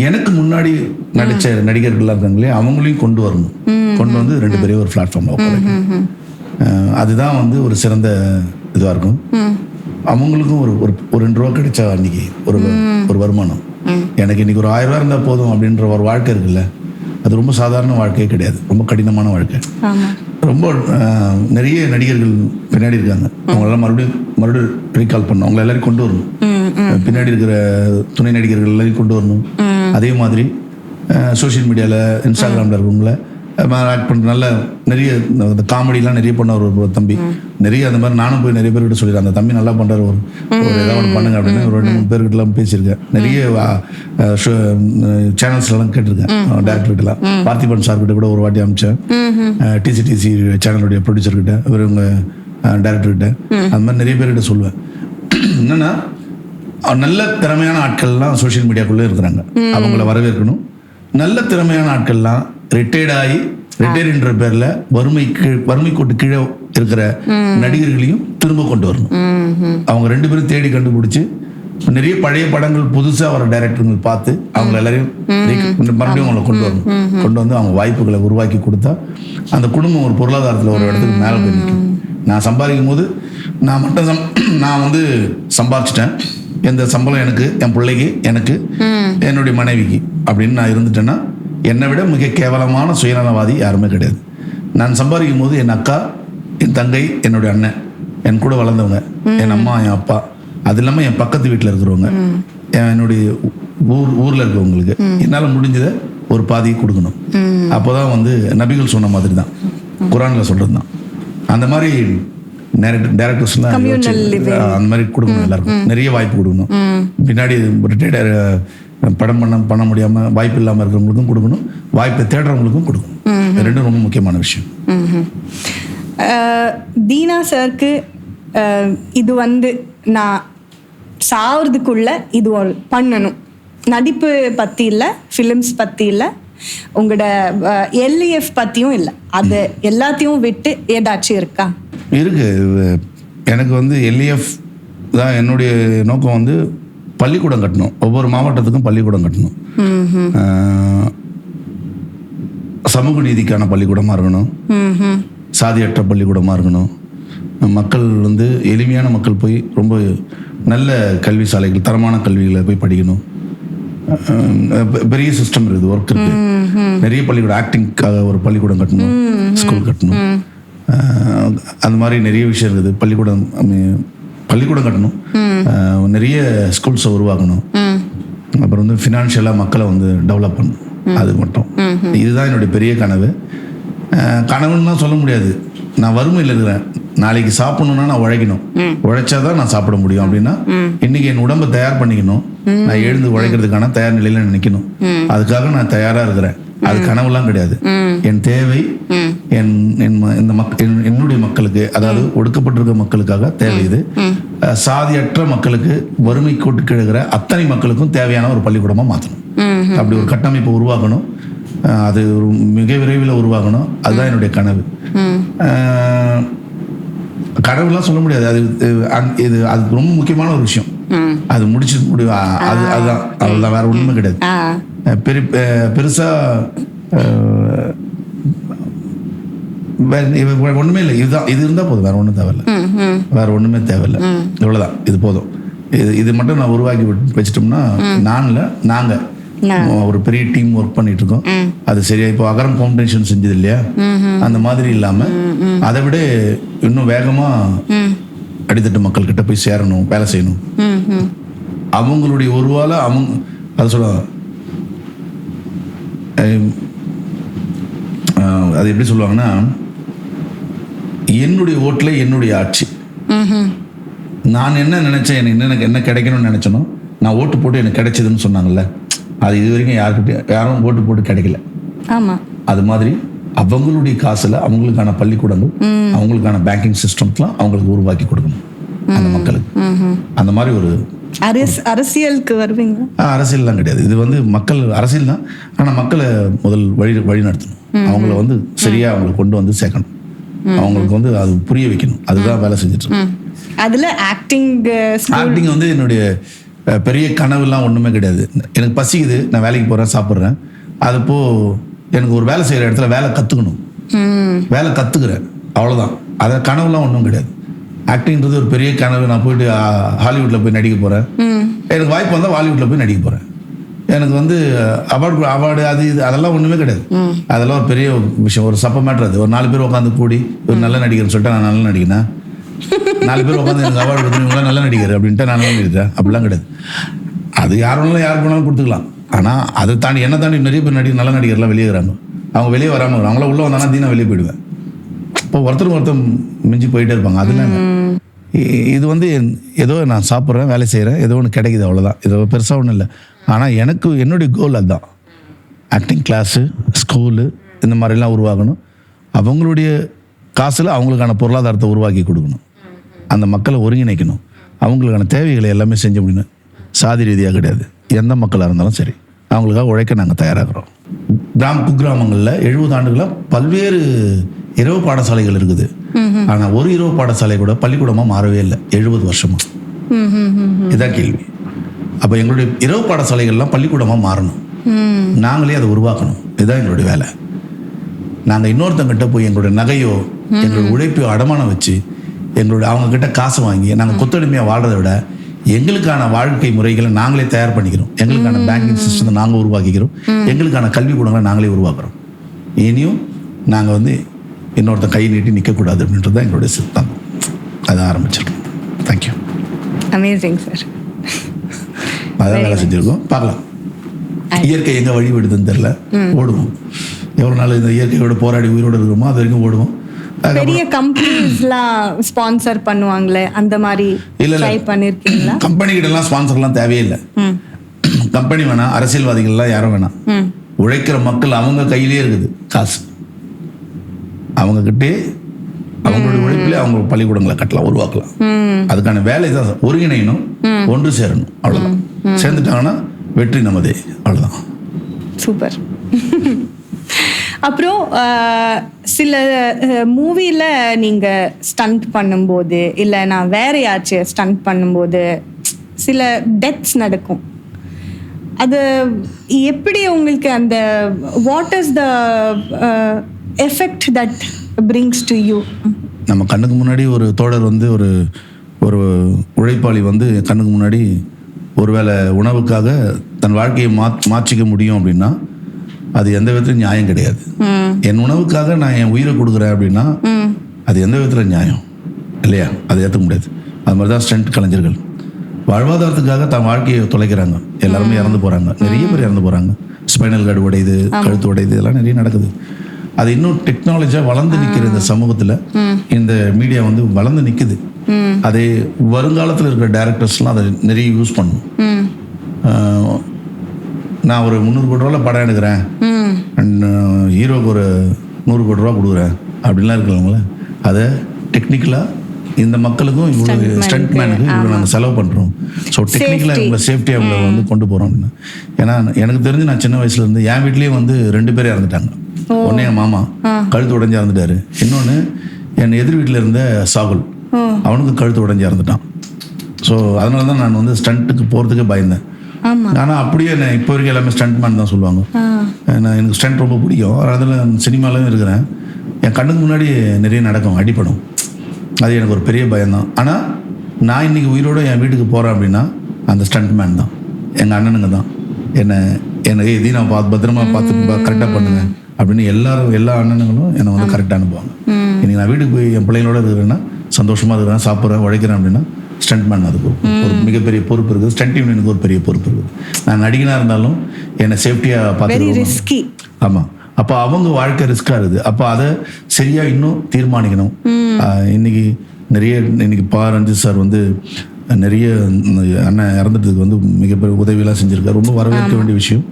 C: எனக்கு முன்னாடி நடிச்ச நடிகர்கள்லாம் இருக்காங்களே, அவங்களையும் கொண்டு வரணும். கொண்டு வந்து ரெண்டு பேரையும் ஒரு பிளாட்ஃபார்ம்ல உட்காரணும். அதுதான் வந்து ஒரு சிறந்த இதுவாக இருக்கும். அவங்களுக்கும் ஒரு 2 ரூபா கிடைச்சா அன்னைக்கு ஒரு வருமானம். எனக்கு இன்னைக்கு ஒரு 1000 ரூபா இருந்தால் போதும் அப்படின்ற ஒரு வாழ்க்கை இருக்குல்ல, அது ரொம்ப சாதாரண வாழ்க்கையே கிடையாது, ரொம்ப கடினமான வாழ்க்கை. ரொம்ப நிறைய நடிகர்கள் பின்னாடி இருக்காங்க. அவங்களெல்லாம் மறுபடியும் ரீகால் பண்ணணும். அவங்கள எல்லாரையும் கொண்டு வரணும். பின்னாடி இருக்கிற துணை நடிகர்கள் எல்லாரையும் கொண்டு வரணும். அதே மாதிரி சோஷியல் மீடியாவில், இன்ஸ்டாகிராமில் இருக்கிறவங்கள ஆக்ட் பண்ணுற நல்ல நிறைய இந்த காமெடிலாம் நிறைய பண்ண ஒரு தம்பி நிறைய, அந்த மாதிரி நானும் போய் நிறைய பேர்கிட்ட சொல்லிடுறேன், அந்த தம்பி நல்லா பண்ணுறாரு, ஒரு ஏதாவது ஒன்று பண்ணுங்க அப்படின்னு ஒரு 2-3 பேர்கிட்டலாம் பேசியிருக்கேன். நிறைய சேனல்ஸ்லாம் கேட்டிருக்கேன். டேரக்டர்கிட்டலாம் பார்த்திபன் சார்கிட்ட கூட ஒரு வாட்டி அமிச்சேன். டிசிடிசி சேனலுடைய ப்ரொடியூசர்கிட்ட, இவங்க டேரக்டர்கிட்ட, அந்த மாதிரி நிறைய பேர்கிட்ட சொல்லுவேன். என்னன்னா நல்ல திறமையான ஆட்கள்லாம் சோஷியல் மீடியாக்குள்ளே இருக்கிறாங்க, அவங்கள வரவேற்கணும். நல்ல திறமையான ஆட்கள்லாம் ரிட்டையர்ன்ற பேர்ல வறுமை கோட்டு கீழே இருக்கிற நடிகர்களையும் திரும்ப கொண்டு வரணும். அவங்க 2 பேரும் தேடி கண்டுபிடிச்சு நிறைய பழைய படங்கள் புதுசா வர டைரக்டர்கள் பார்த்து அவங்க எல்லாரையும் மறுபடியும் அவங்களை கொண்டு வரணும். கொண்டு வந்து அவங்க வாய்ப்புகளை உருவாக்கி கொடுத்தா அந்த குடும்பம் ஒரு பொருளாதாரத்தில் ஒரு இடத்துக்கு மேலே போய் நிற்கும். நான் சம்பாதிக்கும் போது நான் வந்து சம்பாதிச்சிட்டேன், எந்த சம்பளம் எனக்கு, என் பிள்ளைக்கு, எனக்கு, என்னுடைய மனைவிக்கு அப்படின்னு நான் இருந்துட்டேன்னா என்னை விட மிக கேவலமான சுயநலவாதி யாருமே கிடையாது. நான் சம்பாதிக்கும் போது என் அக்கா, என் தங்கை, என்னுடைய அண்ணன், என் கூட வளர்ந்தவங்க, என் அம்மா, என் அப்பா, அது இல்லாமல் என் பக்கத்து வீட்டில் இருக்கிறவங்க, என்னுடைய ஊரில் இருக்கிறவங்களுக்கு என்னால் முடிஞ்சதை ஒரு பாதியை கொடுக்கணும். அப்போதான் வந்து நபிகள் சொன்ன மாதிரி தான், குரானில் சொல்கிறது தான். அந்த மாதிரி டைரக்டர்ஸ்லாம் அந்த மாதிரி கொடுக்கணும். எல்லாருக்கும் நிறைய வாய்ப்பு கொடுக்கணும். பின்னாடி ரிட்டையர்ட் படம் பண்ண முடியாமல் வாய்ப்பு இல்லாமல் இருக்கிறவங்களுக்கும் கொடுக்கணும், வாய்ப்பை தேடுறவங்களுக்கும் கொடுக்கணும். ரெண்டும் ரொம்ப முக்கியமான விஷயம்.
B: தீனா சாருக்கு இது வந்து நான் சாவறதுக்குள்ள இது ஒரு பண்ணணும், நடிப்பு பற்றி இல்லை, ஃபிலிம்ஸ் பற்றி இல்லை, உங்களோட LEF பற்றியும் இல்லை, அது எல்லாத்தையும் விட்டு ஏதாச்சும் இருக்கா?
C: இருக்கு. எனக்கு வந்து LEF தான் என்னுடைய நோக்கம். வந்து பள்ளிக்கூடம் கட்டணும், ஒவ்வொரு மாவட்டத்துக்கும் பள்ளிக்கூடம் கட்டணும். சமூக நீதிக்கான பள்ளிக்கூடமாக இருக்கணும். சாதியற்ற பள்ளிக்கூடமாக இருக்கணும். மக்கள் வந்து எளிமையான மக்கள் போய் ரொம்ப நல்ல கல்வி சாலைகள், தரமான கல்விகளை போய் படிக்கணும். பெரிய சிஸ்டம் இருக்குது, ஒர்க் இருக்குது. நிறைய பள்ளிக்கூடம், ஆக்டிங்காக ஒரு பள்ளிக்கூடம் கட்டணும், ஸ்கூல் கட்டணும். அந்த மாதிரி நிறைய விஷயம் இருக்குது. பள்ளிக்கூடம் கட்டணும், நிறைய ஸ்கூல்ஸை உருவாக்கணும். அப்புறம் வந்து ஃபினான்ஷியலாக மக்களை வந்து டெவலப் பண்ணணும். அது மட்டும் இதுதான் என்னுடைய பெரிய கனவு. கனவுன்னு சொல்ல முடியாது. நான் வறுமையில் இருக்கிறேன், நாளைக்கு சாப்பிடணும்னா நான் உழைக்கணும், உழைச்சாதான் நான் சாப்பிட முடியும். அப்படின்னா இன்னைக்கு என் உடம்பை தயார் பண்ணிக்கணும், நான் எழுந்து உழைக்கிறதுக்கான தயார் நிலையில நினைக்கணும். அதுக்காக நான் தயாரா இருக்கிறேன். அது கனவுலாம் கிடையாது. என் தேவை என்னுடைய மக்களுக்கு, அதாவது ஒடுக்கப்பட்டிருக்க மக்களுக்காக தேவை இது. சாதியற்ற மக்களுக்கு, வறுமை கோட்டு கிழக்கிற அத்தனை மக்களுக்கும் தேவையான ஒரு பள்ளிக்கூடமா மாற்றணும். அப்படி ஒரு கட்டமைப்பை உருவாக்கணும். அது மிக விரைவில் உருவாகணும். அதுதான் என்னுடைய கனவு. கனவுலாம் சொல்ல முடியாது. அது ரொம்ப முக்கியமான ஒரு விஷயம். அது முடிச்சு அதுதான் வேற ஒண்ணுமே கிடையாது. பெருசா ஒண்ணுமே இல்லை. இது இருந்தா போதும், வேற ஒண்ணும் தேவையில்லை. வேற ஒண்ணுமே தேவையில்லை. இவ்வளவுதான், இது போதும். இது மட்டும் நான் உருவாக்கி வச்சிட்டோம்னா, நாங்க ஒரு பெரிய டீம் ஒர்க் பண்ணிட்டு இருக்கோம். அது சரியா இப்போ அகரம் ஃபவுண்டேஷன் செஞ்சது இல்லையா, அந்த மாதிரி இல்லாம அதை விட இன்னும் வேகமா அடித்தட்டு மக்கள் கிட்ட போய் சேரணும், வேலை செய்யணும். அவங்களுடைய ஒருவால அது சொல்ல, அது எப்படி சொல்லுவாங்கன்னா, என்னுடைய ஓட்டுல என்னுடைய ஆட்சி. நான் என்ன நினைச்சேன், என்ன கிடைக்கணும்னு நினைச்சனோ, நான் ஓட்டு போட்டு எனக்கு கிடைச்சதுன்னு சொன்னாங்கல்ல, அது இது வரைக்கும் யாரும் ஓட்டு போட்டு கிடைக்கல.
B: ஆமா,
C: அது மாதிரி அவங்களுடைய காசுல அவங்களுக்கான பள்ளிக்கூடங்கள், அவங்களுக்கான பேங்கிங் சிஸ்டம்ஸ்லாம் அவங்களுக்கு உருவாக்கி கொடுக்கணும் அந்த மக்களுக்கு. அந்த மாதிரி ஒரு
B: அரசியலுக்கு வருவீங்க?
C: அரசியல்லாம் கிடையாது, இது வந்து மக்கள் அரசியல் தான். ஆனா மக்களை முதல் வழி நடத்தணும். அவங்கள வந்து சரியா அவங்களை கொண்டு வந்து சேர்க்கணும். அவங்களுக்கு வந்து அது புரிய வைக்கணும். அதுதான் வேலை செஞ்சுட்டு இருக்கோம்.
B: அதுல ஆக்டிங்
C: வந்து என்னுடைய பெரிய கனவுலாம் ஒண்ணுமே கிடையாது. எனக்கு பசிக்குது, நான் வேலைக்கு போறேன், சாப்பிட்றேன். அதுப்போ எனக்கு ஒரு வேலை செய்யற இடத்துல வேலை கத்துக்கணும், வேலை கத்துக்கிறேன், அவ்வளவுதான். அதை கனவுலாம் ஒன்றும் கிடையாது. ஆக்டிங்கிறது ஒரு பெரிய கனவு. நான் போயிட்டு ஹாலிவுட்ல போய் நடிக்க போறேன், எனக்கு வாய்ப்பு வந்தால் ஹாலிவுட்ல போய் நடிக்க போறேன். எனக்கு வந்து அவார்டு அது இது அதெல்லாம் ஒண்ணுமே கிடையாது. அதெல்லாம் ஒரு பெரிய விஷயம், ஒரு சப்ப மேட்டர். அது ஒரு 4 பேர் உட்காந்து கூடி ஒரு நல்ல நடிகர்னு சொல்லிட்டு நான் நல்ல நடிகனா, 4 பேர் உட்காந்து எனக்கு அவார்டு கொடுத்து நல்ல நடிகர் அப்படின்ட்டு நான் நல்லா நடிக்கிறேன், அப்படிலாம் கிடையாது. அது யார் வேணாலும் கொடுத்துக்கலாம். ஆனால் அதை தாண்டி என்ன தாண்டி நிறைய பேர் நல்ல நடிகர்லாம் வெளியே வராங்க. அவங்க வெளியே வராமல் அவங்கள உள்ள வந்தாங்கன்னா நான் வெளியே போயிடுவேன். இப்போ ஒருத்தர் மிஞ்சி போயிட்டே இருப்பாங்க. அதெல்லாம் இது வந்து ஏதோ நான் சாப்பிட்றேன், வேலை செய்கிறேன், ஏதோ ஒன்று கிடைக்குது, அவ்வளோதான். இது பெருசாக ஒன்றும் இல்லை. ஆனால் என்னுடைய கோல் அதுதான். ஆக்டிங் கிளாஸு, ஸ்கூலு, இந்த மாதிரிலாம் உருவாக்கணும். அவங்களுடைய காசில் அவங்களுக்கான பொருளாதாரத்தை உருவாக்கி கொடுக்கணும். அந்த மக்களை ஒருங்கிணைக்கணும். அவங்களுக்கான தேவைகளை எல்லாமே செஞ்ச முடியணும். சாதி ரீதியாக கிடையாது, எந்த மக்களாக இருந்தாலும் சரி அவங்களுக்காக உழைக்க நாங்கள் தயாராகிறோம். குக்கிராமங்களில் 70 ஆண்டுகளாக பல்வேறு இரவு பாடசாலைகள் இருக்குது. ஆனால் ஒரு இரவு பாடசாலை கூட பள்ளிக்கூடமாக மாறவே இல்லை 70 வருஷமா. இதான் கேள்வி. அப்போ எங்களுடைய இரவு பாடசாலைகள்லாம் பள்ளிக்கூடமாக மாறணும். நாங்களே அதை உருவாக்கணும். இதுதான் எங்களுடைய வேலை. நாங்கள் இன்னொருத்தங்கிட்ட போய் எங்களுடைய நகையோ எங்களுடைய உழைப்பையோ அடமானம் வச்சு அவங்க கிட்ட காசு வாங்கி நாங்கள் கொத்தடிமையாக வாழ்றதை விட எங்களுக்கான வாழ்க்கை முறைகளை நாங்களே தயார் பண்ணிக்கிறோம். எங்களுக்கான பேங்கிங் சிஸ்டத்தை நாங்கள் உருவாக்கிக்கிறோம். எங்களுக்கான கல்வி கூடங்களை நாங்களே உருவாக்குறோம். இனியும் நாங்கள் வந்து இன்னொருத்த கை நீட்டி நிற்கக்கூடாது அப்படின்றது தான் எங்களுடைய சித்தம். அதை ஆரம்பிச்சிருக்கோம். தேங்க்யூ.
B: Amazing sir.
C: அதான் வேலை செஞ்சுருக்கோம். பார்க்கலாம் இயற்கை எங்கே வழி விடுதுன்னு தெரியல. ஓடுவோம். எவ்வளோ நாள் இந்த இயற்கையோட போராடி உயிரோடு இருக்கிறோமோ அது வரைக்கும் ஓடுவோம்.
B: பெரிய கம்பெனிஸ்லாம் ஸ்பான்சர் பண்ணுவாங்களே, அந்த மாதிரி ட்ரை பண்ணிருக்கீங்களா?
C: கம்பெனி கிட்ட எல்லாம் ஸ்பான்சர்லாம் தேவையே இல்லை. கம்பெனி வேணாம், அரசியல்வாதிகள்லாம் யாரும் வேணாம். உழைக்கிற மக்கள் அவங்க கையிலே இருக்குது காசு. அவங்க கிட்டே அவங்களுடைய உழைப்பிலே அவங்க பள்ளிக்கூடங்களை கட்டலாம், உருவாக்கலாம். அதுக்கான வேலை தான். ஒருங்கிணையணும், ஒன்று சேரணும், அவ்வளவுதான். சேர்ந்துட்டாங்கன்னா வெற்றி நமதே, அவ்வளவுதான்.
B: சூப்பர். அப்புறம் சில மூவியில் நீங்கள் ஸ்டண்ட் பண்ணும்போது, இல்லை நான் வேற யாச்சும் ஸ்டண்ட் பண்ணும்போது சில டெத்ஸ் நடக்கும். அது எப்படி உங்களுக்கு அந்த what is the effect that brings to you?
C: நம்ம கண்ணுக்கு முன்னாடி ஒரு தோழர் வந்து ஒரு ஒரு உழைப்பாளி வந்து கண்ணுக்கு முன்னாடி ஒருவேளை உணவுக்காக தன் வாழ்க்கையை மாற்றிக்க முடியும் அப்படின்னா அது எந்த விதத்துலையும் நியாயம் கிடையாது. என் உணவுக்காக நான் என் உயிரை கொடுக்குறேன் அப்படின்னா அது எந்த விதத்தில் நியாயம் இல்லையா? அதை ஏற்றுக்க முடியாது. அது மாதிரி தான் ஸ்டண்ட் கலைஞர்கள் வாழ்வாதாரத்துக்காக தன் வாழ்க்கையை தொலைக்கிறாங்க. எல்லாருமே இறந்து போகிறாங்க, நிறைய பேர் இறந்து போகிறாங்க. ஸ்பைனல் கார்டு உடையுது, கழுத்து உடையுது, இதெல்லாம் நிறைய நடக்குது. அது இன்னும் டெக்னாலஜியாக வளர்ந்து நிற்கிற இந்த சமூகத்தில் இந்த மீடியா வந்து வளர்ந்து நிற்குது. அதே வருங்காலத்தில் இருக்கிற டைரக்டர்ஸ்லாம் அதை நிறைய யூஸ் பண்ணும். நான் ஒரு 300 கோடி ரூபாயில் படம் எடுக்கிறேன், ஹீரோக்கு ஒரு 100 கோடி ரூபா கொடுக்குறேன் அப்படின்லாம் இருக்கிறவங்கள அதை டெக்னிக்கலாக இந்த மக்களுக்கும் இவ்வளோ ஸ்டண்ட் மேனுக்கு இவ்வளோ நாங்கள் செலவு பண்ணுறோம். ஸோ டெக்னிக்கலாக இவங்களை சேஃப்டியாக இவங்களை வந்து கொண்டு போகிறோம் அப்படின்னா. ஏன்னா எனக்கு தெரிஞ்சு நான் சின்ன வயசுலேருந்து என் வீட்லேயே வந்து 2 பேர் இறந்துட்டாங்க. ஒன்று என் மாமா கழுத்து உடைஞ்சு இறந்துட்டாரு, இன்னொன்று என் எதிர் வீட்டில் இருந்த சாகுல், அவனுக்கு கழுத்து உடைஞ்சு இறந்துட்டான். ஸோ அதனால தான் நான் வந்து ஸ்டண்ட்டுக்கு போகிறதுக்கு பயந்தேன். ஆனால் அப்படியே நான் இப்போ வரைக்கும் எல்லாமே ஸ்டண்ட் மேன் தான் சொல்லுவாங்க. நான் எனக்கு ஸ்டண்ட் ரொம்ப பிடிக்கும். அதில் சினிமாலையும் இருக்கிறேன். என் கண்ணுக்கு முன்னாடி நிறைய நடக்கும், அடிப்படும். அது எனக்கு ஒரு பெரிய பயம்தான். ஆனால் நான் இன்றைக்கி உயிரோடு என் வீட்டுக்கு போகிறேன் அப்படின்னா அந்த ஸ்டண்ட் மேன் தான், எங்கள் அண்ணனுங்க தான் எனக்கு இதையும் நான் பத்திரமா பார்த்து கரெக்டாக பண்ணுவேன் அப்படின்னு எல்லா அண்ணனுங்களும் என்னை வந்து கரெக்டாக அனுப்புவாங்க. இன்றைக்கி நான் வீட்டுக்கு போய் என் பிள்ளைங்களோட இருக்கிறேன்னா சந்தோஷமாக இருக்கிறேன், சாப்பிட்றேன், உழைக்கிறேன் அப்படின்னா ஸ்டண்ட் மேன் அதுக்கு ஒரு மிகப்பெரிய பொறுப்பு இருக்குது. ஸ்டண்ட் யூனியனுக்கு ஒரு பெரிய பொறுப்பு இருக்குது. நான் நடிகனாக இருந்தாலும் என்னை சேஃப்டியாக பார்த்து. ஆமாம், அப்போ அவங்க வாழ்க்கை ரிஸ்காக இருக்குது. அப்போ அதை சரியாக இன்னும் தீர்மானிக்கணும். இன்னைக்கு ரஞ்சித் சார் வந்து நிறைய அண்ணன் இறந்துட்டதுக்கு வந்து மிகப்பெரிய உதவியெல்லாம் செஞ்சுருக்காரு. ரொம்ப வரவேற்க வேண்டிய விஷயம்.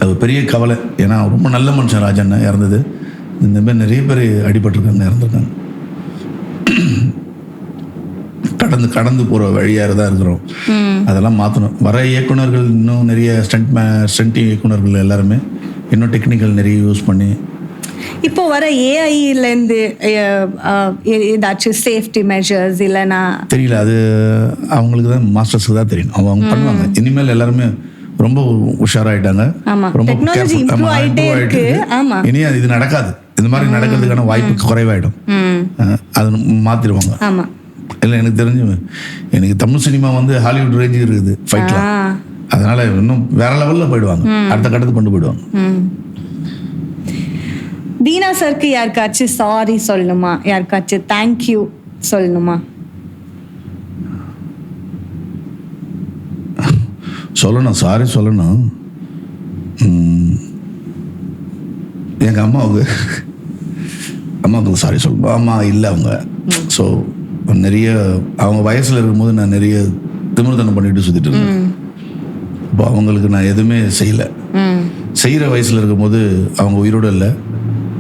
C: அது பெரிய கவலை. ஏன்னா ரொம்ப நல்ல மனுஷன் ராஜண்ண இறந்தது. இந்த மாதிரி நிறைய பேர் அடிபட்டிருக்காங்க, இறந்துருக்காங்க. கடந்து போகிற வழியாக தான் இருக்கிறோம். அதெல்லாம் மாற்றணும். வர இயக்குனர்கள் இன்னும் நிறைய ஸ்டண்ட் இயக்குனர்கள் எல்லாருமே இன்னும் டெக்னிக்கல் நிறைய யூஸ் பண்ணி
B: இப்போ வர ஏஐலேருந்து ஏதாச்சும் சேஃப்டி மெஷர்ஸ் இல்லைன்னா
C: தெரியல. அது அவங்களுக்கு தான், மாஸ்டர்ஸுக்கு தான் தெரியும். அவங்க பண்ணுவாங்க. இனிமேல் எல்லாருமே ரொம்ப உஷாராயிட்டாங்க, ரொம்ப இனி இது நடக்காது. இந்த மாதிரி நடக்கிறதுக்கான வாய்ப்பு குறைவாயிடும். அது மாத்திடுவாங்க. இல்லை, எனக்கு தெரிஞ்சு எனக்கு தமிழ் சினிமா வந்து ஹாலிவுட் ரேஞ்சு இருக்குது ஃபைட்லாம். அதனால இன்னும் வேற லெவலில் போயிடுவாங்க, அடுத்த கட்டத்துக்கு கொண்டு போயிடுவாங்க.
B: தீனா சருக்கு யாருக்காச்சும் சாரி சொல்லணுமா, யாருக்காச்சும் தேங்க்யூ சொல்லணுமா?
C: சொல்லணும், சாரி சொல்லணும். எங்கள் அம்மாவுக்கு சாரி சொல்லணும். அம்மா இல்லை அவங்க. ஸோ நிறைய அவங்க வயசில் இருக்கும்போது நான் நிறைய திமிர்தனம் பண்ணிட்டு சுற்றிட்டு இருந்தேன். இப்போ அவங்களுக்கு நான் எதுவுமே செய்யலை. செய்கிற வயசில் இருக்கும்போது அவங்க உயிரோடு இல்லை,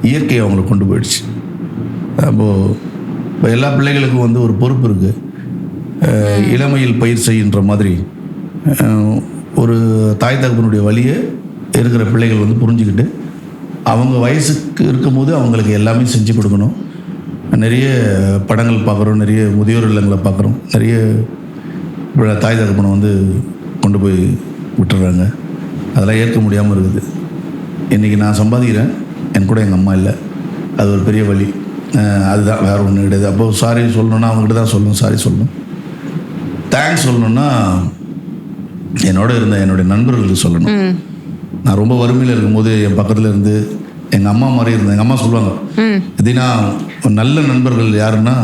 C: இயற்கை அவங்கள கொண்டு போயிடுச்சு. அப்போது இப்போ எல்லா பிள்ளைகளுக்கும் வந்து ஒரு பொறுப்பு இருக்குது. இளமையில் பயிர் செய்கின்ற மாதிரி ஒரு தாய் தகப்பனுடைய வழியை இருக்கிற பிள்ளைகள் வந்து புரிஞ்சுக்கிட்டு அவங்க வயசுக்கு இருக்கும்போது அவங்களுக்கு எல்லாமே செஞ்சு கொடுக்கணும். நிறைய படங்கள் பார்க்குறோம், நிறைய முதியோர் இல்லங்களை பார்க்குறோம். நிறைய தாய் தகப்பனை வந்து கொண்டு போய் விட்டுறாங்க. அதெல்லாம் ஏற்க முடியாமல் இருக்குது. இன்றைக்கி நான் சம்பாதிக்கிறேன், என் கூட எங்கள் அம்மா இல்லை. அது ஒரு பெரிய வழி. அதுதான், வேறு ஒன்றும் கிடையாது. அப்போது சாரி சொல்லணுன்னா அவங்ககிட்ட தான் சொல்லணும், சாரி சொல்லணும். தேங்க்ஸ் சொல்லணுன்னா என்னுடைய நண்பர்களுக்கு சொல்லணும். நான் ரொம்ப வறுமையில் இருக்கும்போது என் பக்கத்தில் இருந்து எங்கள் அம்மா மாதிரி இருந்தேன். எங்கள் அம்மா சொல்லுவாங்க, இதுனா நல்ல நண்பர்கள் யாருன்னா,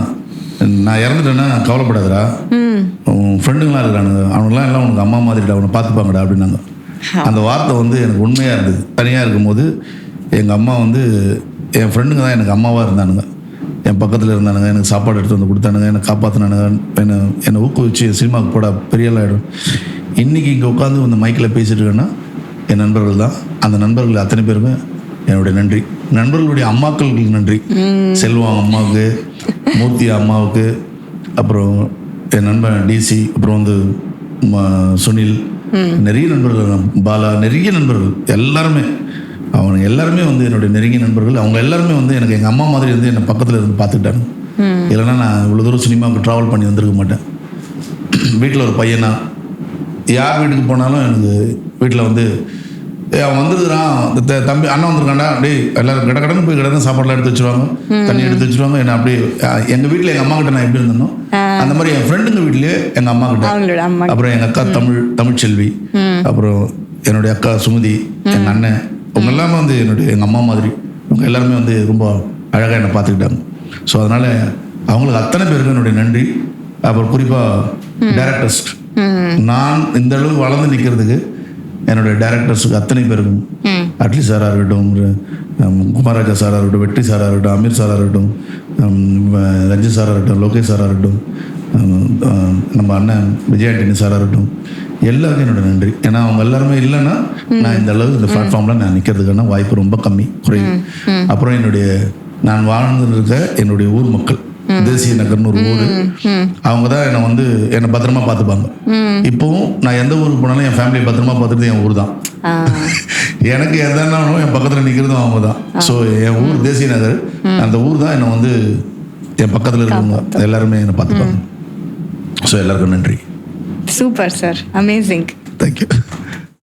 C: நான் இறந்துட்டேன்னா கவலைப்படாதடா, உன் ஃப்ரெண்டுங்களாம் இருக்கிறானுங்க, அவனுங்களாம் எல்லாம் உனக்கு அம்மா மாதிரிடா, அவனை பார்த்துப்பாங்கடா அப்படின்னாங்க. அந்த வார்த்தை வந்து எனக்கு உண்மையாக இருந்தது. தனியாக இருக்கும்போது எங்கள் அம்மா வந்து என் ஃப்ரெண்டுங்க தான் எனக்கு அம்மாவாக இருந்தானுங்க. என் பக்கத்தில் இருந்தானுங்க, எனக்கு சாப்பாடு எடுத்து வந்து கொடுத்தானுங்க, என்னை காப்பாற்றினானுங்க, என்னை ஊக்குவிச்சு சினிமாவுக்கு போட பெரிய ஆகிடும். இன்றைக்கி இங்கே உட்காந்து இந்த மைக்கில் பேசிட்டு இருக்கேன்னா என் நண்பர்கள் தான். அந்த நண்பர்கள் அத்தனை பேருமே என்னுடைய நன்றி. நண்பர்களுடைய அம்மாக்களுக்கு நன்றி. செல்வம் அம்மாவுக்கு, மூர்த்தி அம்மாவுக்கு, அப்புறம் என் நண்பன் டிசி, அப்புறம் வந்து சுனில், நிறைய நண்பர்கள், பாலா, நிறைய நண்பர்கள் எல்லாருமே, அவங்க எல்லாருமே வந்து என்னுடைய நெருங்கிய நண்பர்கள். அவங்க எல்லாருமே வந்து எனக்கு எங்கள் அம்மா மாதிரி இருந்து என்னை பக்கத்தில் இருந்து பார்த்துக்கிட்டாங்க. இல்லைன்னா நான் இவ்வளோ தூரம் சினிமாவுக்கு ட்ராவல் பண்ணி வந்திருக்க மாட்டேன். வீட்டில் ஒரு பையனா யார் வீட்டுக்கு போனாலும் எனக்கு வீட்டில் வந்து அவன் வந்துருக்குறான் தம்பி அண்ணன் வந்திருக்காண்டா அப்படியே எல்லாரும் கடன்னு போய் கடன்னு சாப்பாடுலாம் எடுத்து வச்சிருவாங்க, தண்ணி எடுத்து வச்சிருவாங்க. என்ன அப்படியே எங்கள் வீட்டில் எங்கள் அம்மா கிட்ட நான் எப்படி இருந்தேனோ அந்த மாதிரி என் ஃப்ரெண்டுங்க வீட்லேயே எங்கள் அம்மா கிட்ட, அப்புறம் எங்கள் அக்கா தமிழ்ச்செல்வி, அப்புறம் என்னுடைய அக்கா சுமதி, எங்கள் அண்ணன், அவங்க எல்லாமே வந்து எங்கள் அம்மா மாதிரி. அவங்க எல்லாருமே வந்து ரொம்ப அழகாக என்னை பார்த்துக்கிட்டாங்க. ஸோ அதனால் அவங்களுக்கு அத்தனை பேருக்கும் என்னுடைய நன்றி. அப்புறம் குறிப்பாக டைரக்டர்ஸ், நான் இந்த அளவுக்கு வளர்ந்து நிற்கிறதுக்கு என்னுடைய டைரக்டர்ஸுக்கு அத்தனை பேருக்கும், அட்லி சாராக இருக்கட்டும், குமாராஜா சாராக இருக்கட்டும், வெற்றி சாராக இருக்கட்டும், அமீர் சாராக இருக்கட்டும், ரஞ்சித் சாராக இருக்கட்டும், லோகேஷ் சாராக இருக்கட்டும், நம்ம அண்ணன் விஜய் ஆண்டனி சாராக இருக்கட்டும், எல்லாருக்கும் என்னோட நன்றி. ஏன்னா அவங்க எல்லாருமே இல்லைன்னா நான் இந்த அளவுக்கு இந்த பிளாட்ஃபார்மில் நான் நிற்கிறதுக்கான வாய்ப்பு ரொம்ப குறைவு. அப்புறம் நான் வாழ்ந்துருக்க என்னுடைய ஊர் மக்கள், தேசிய நகர்னு ஒரு ஊர், அவங்க தான் என்னை பத்திரமா பார்த்துப்பாங்க. இப்போவும் நான் எந்த ஊருக்கு போனாலும் என் ஃபேமிலியை பத்திரமா பார்த்துறது என் ஊர் தான். எனக்கு எதானாலும் என் பக்கத்தில் நிற்கிறதும் அவங்க தான். ஸோ என் ஊர் தேசிய நகர், அந்த ஊர் தான் என்னை என் பக்கத்தில் இருக்கிறவங்க எல்லாருமே என்னை பார்த்துப்பாங்க. ஸோ எல்லாருக்கும் நன்றி.
B: Super sir, amazing.
C: தேங்க்யூ.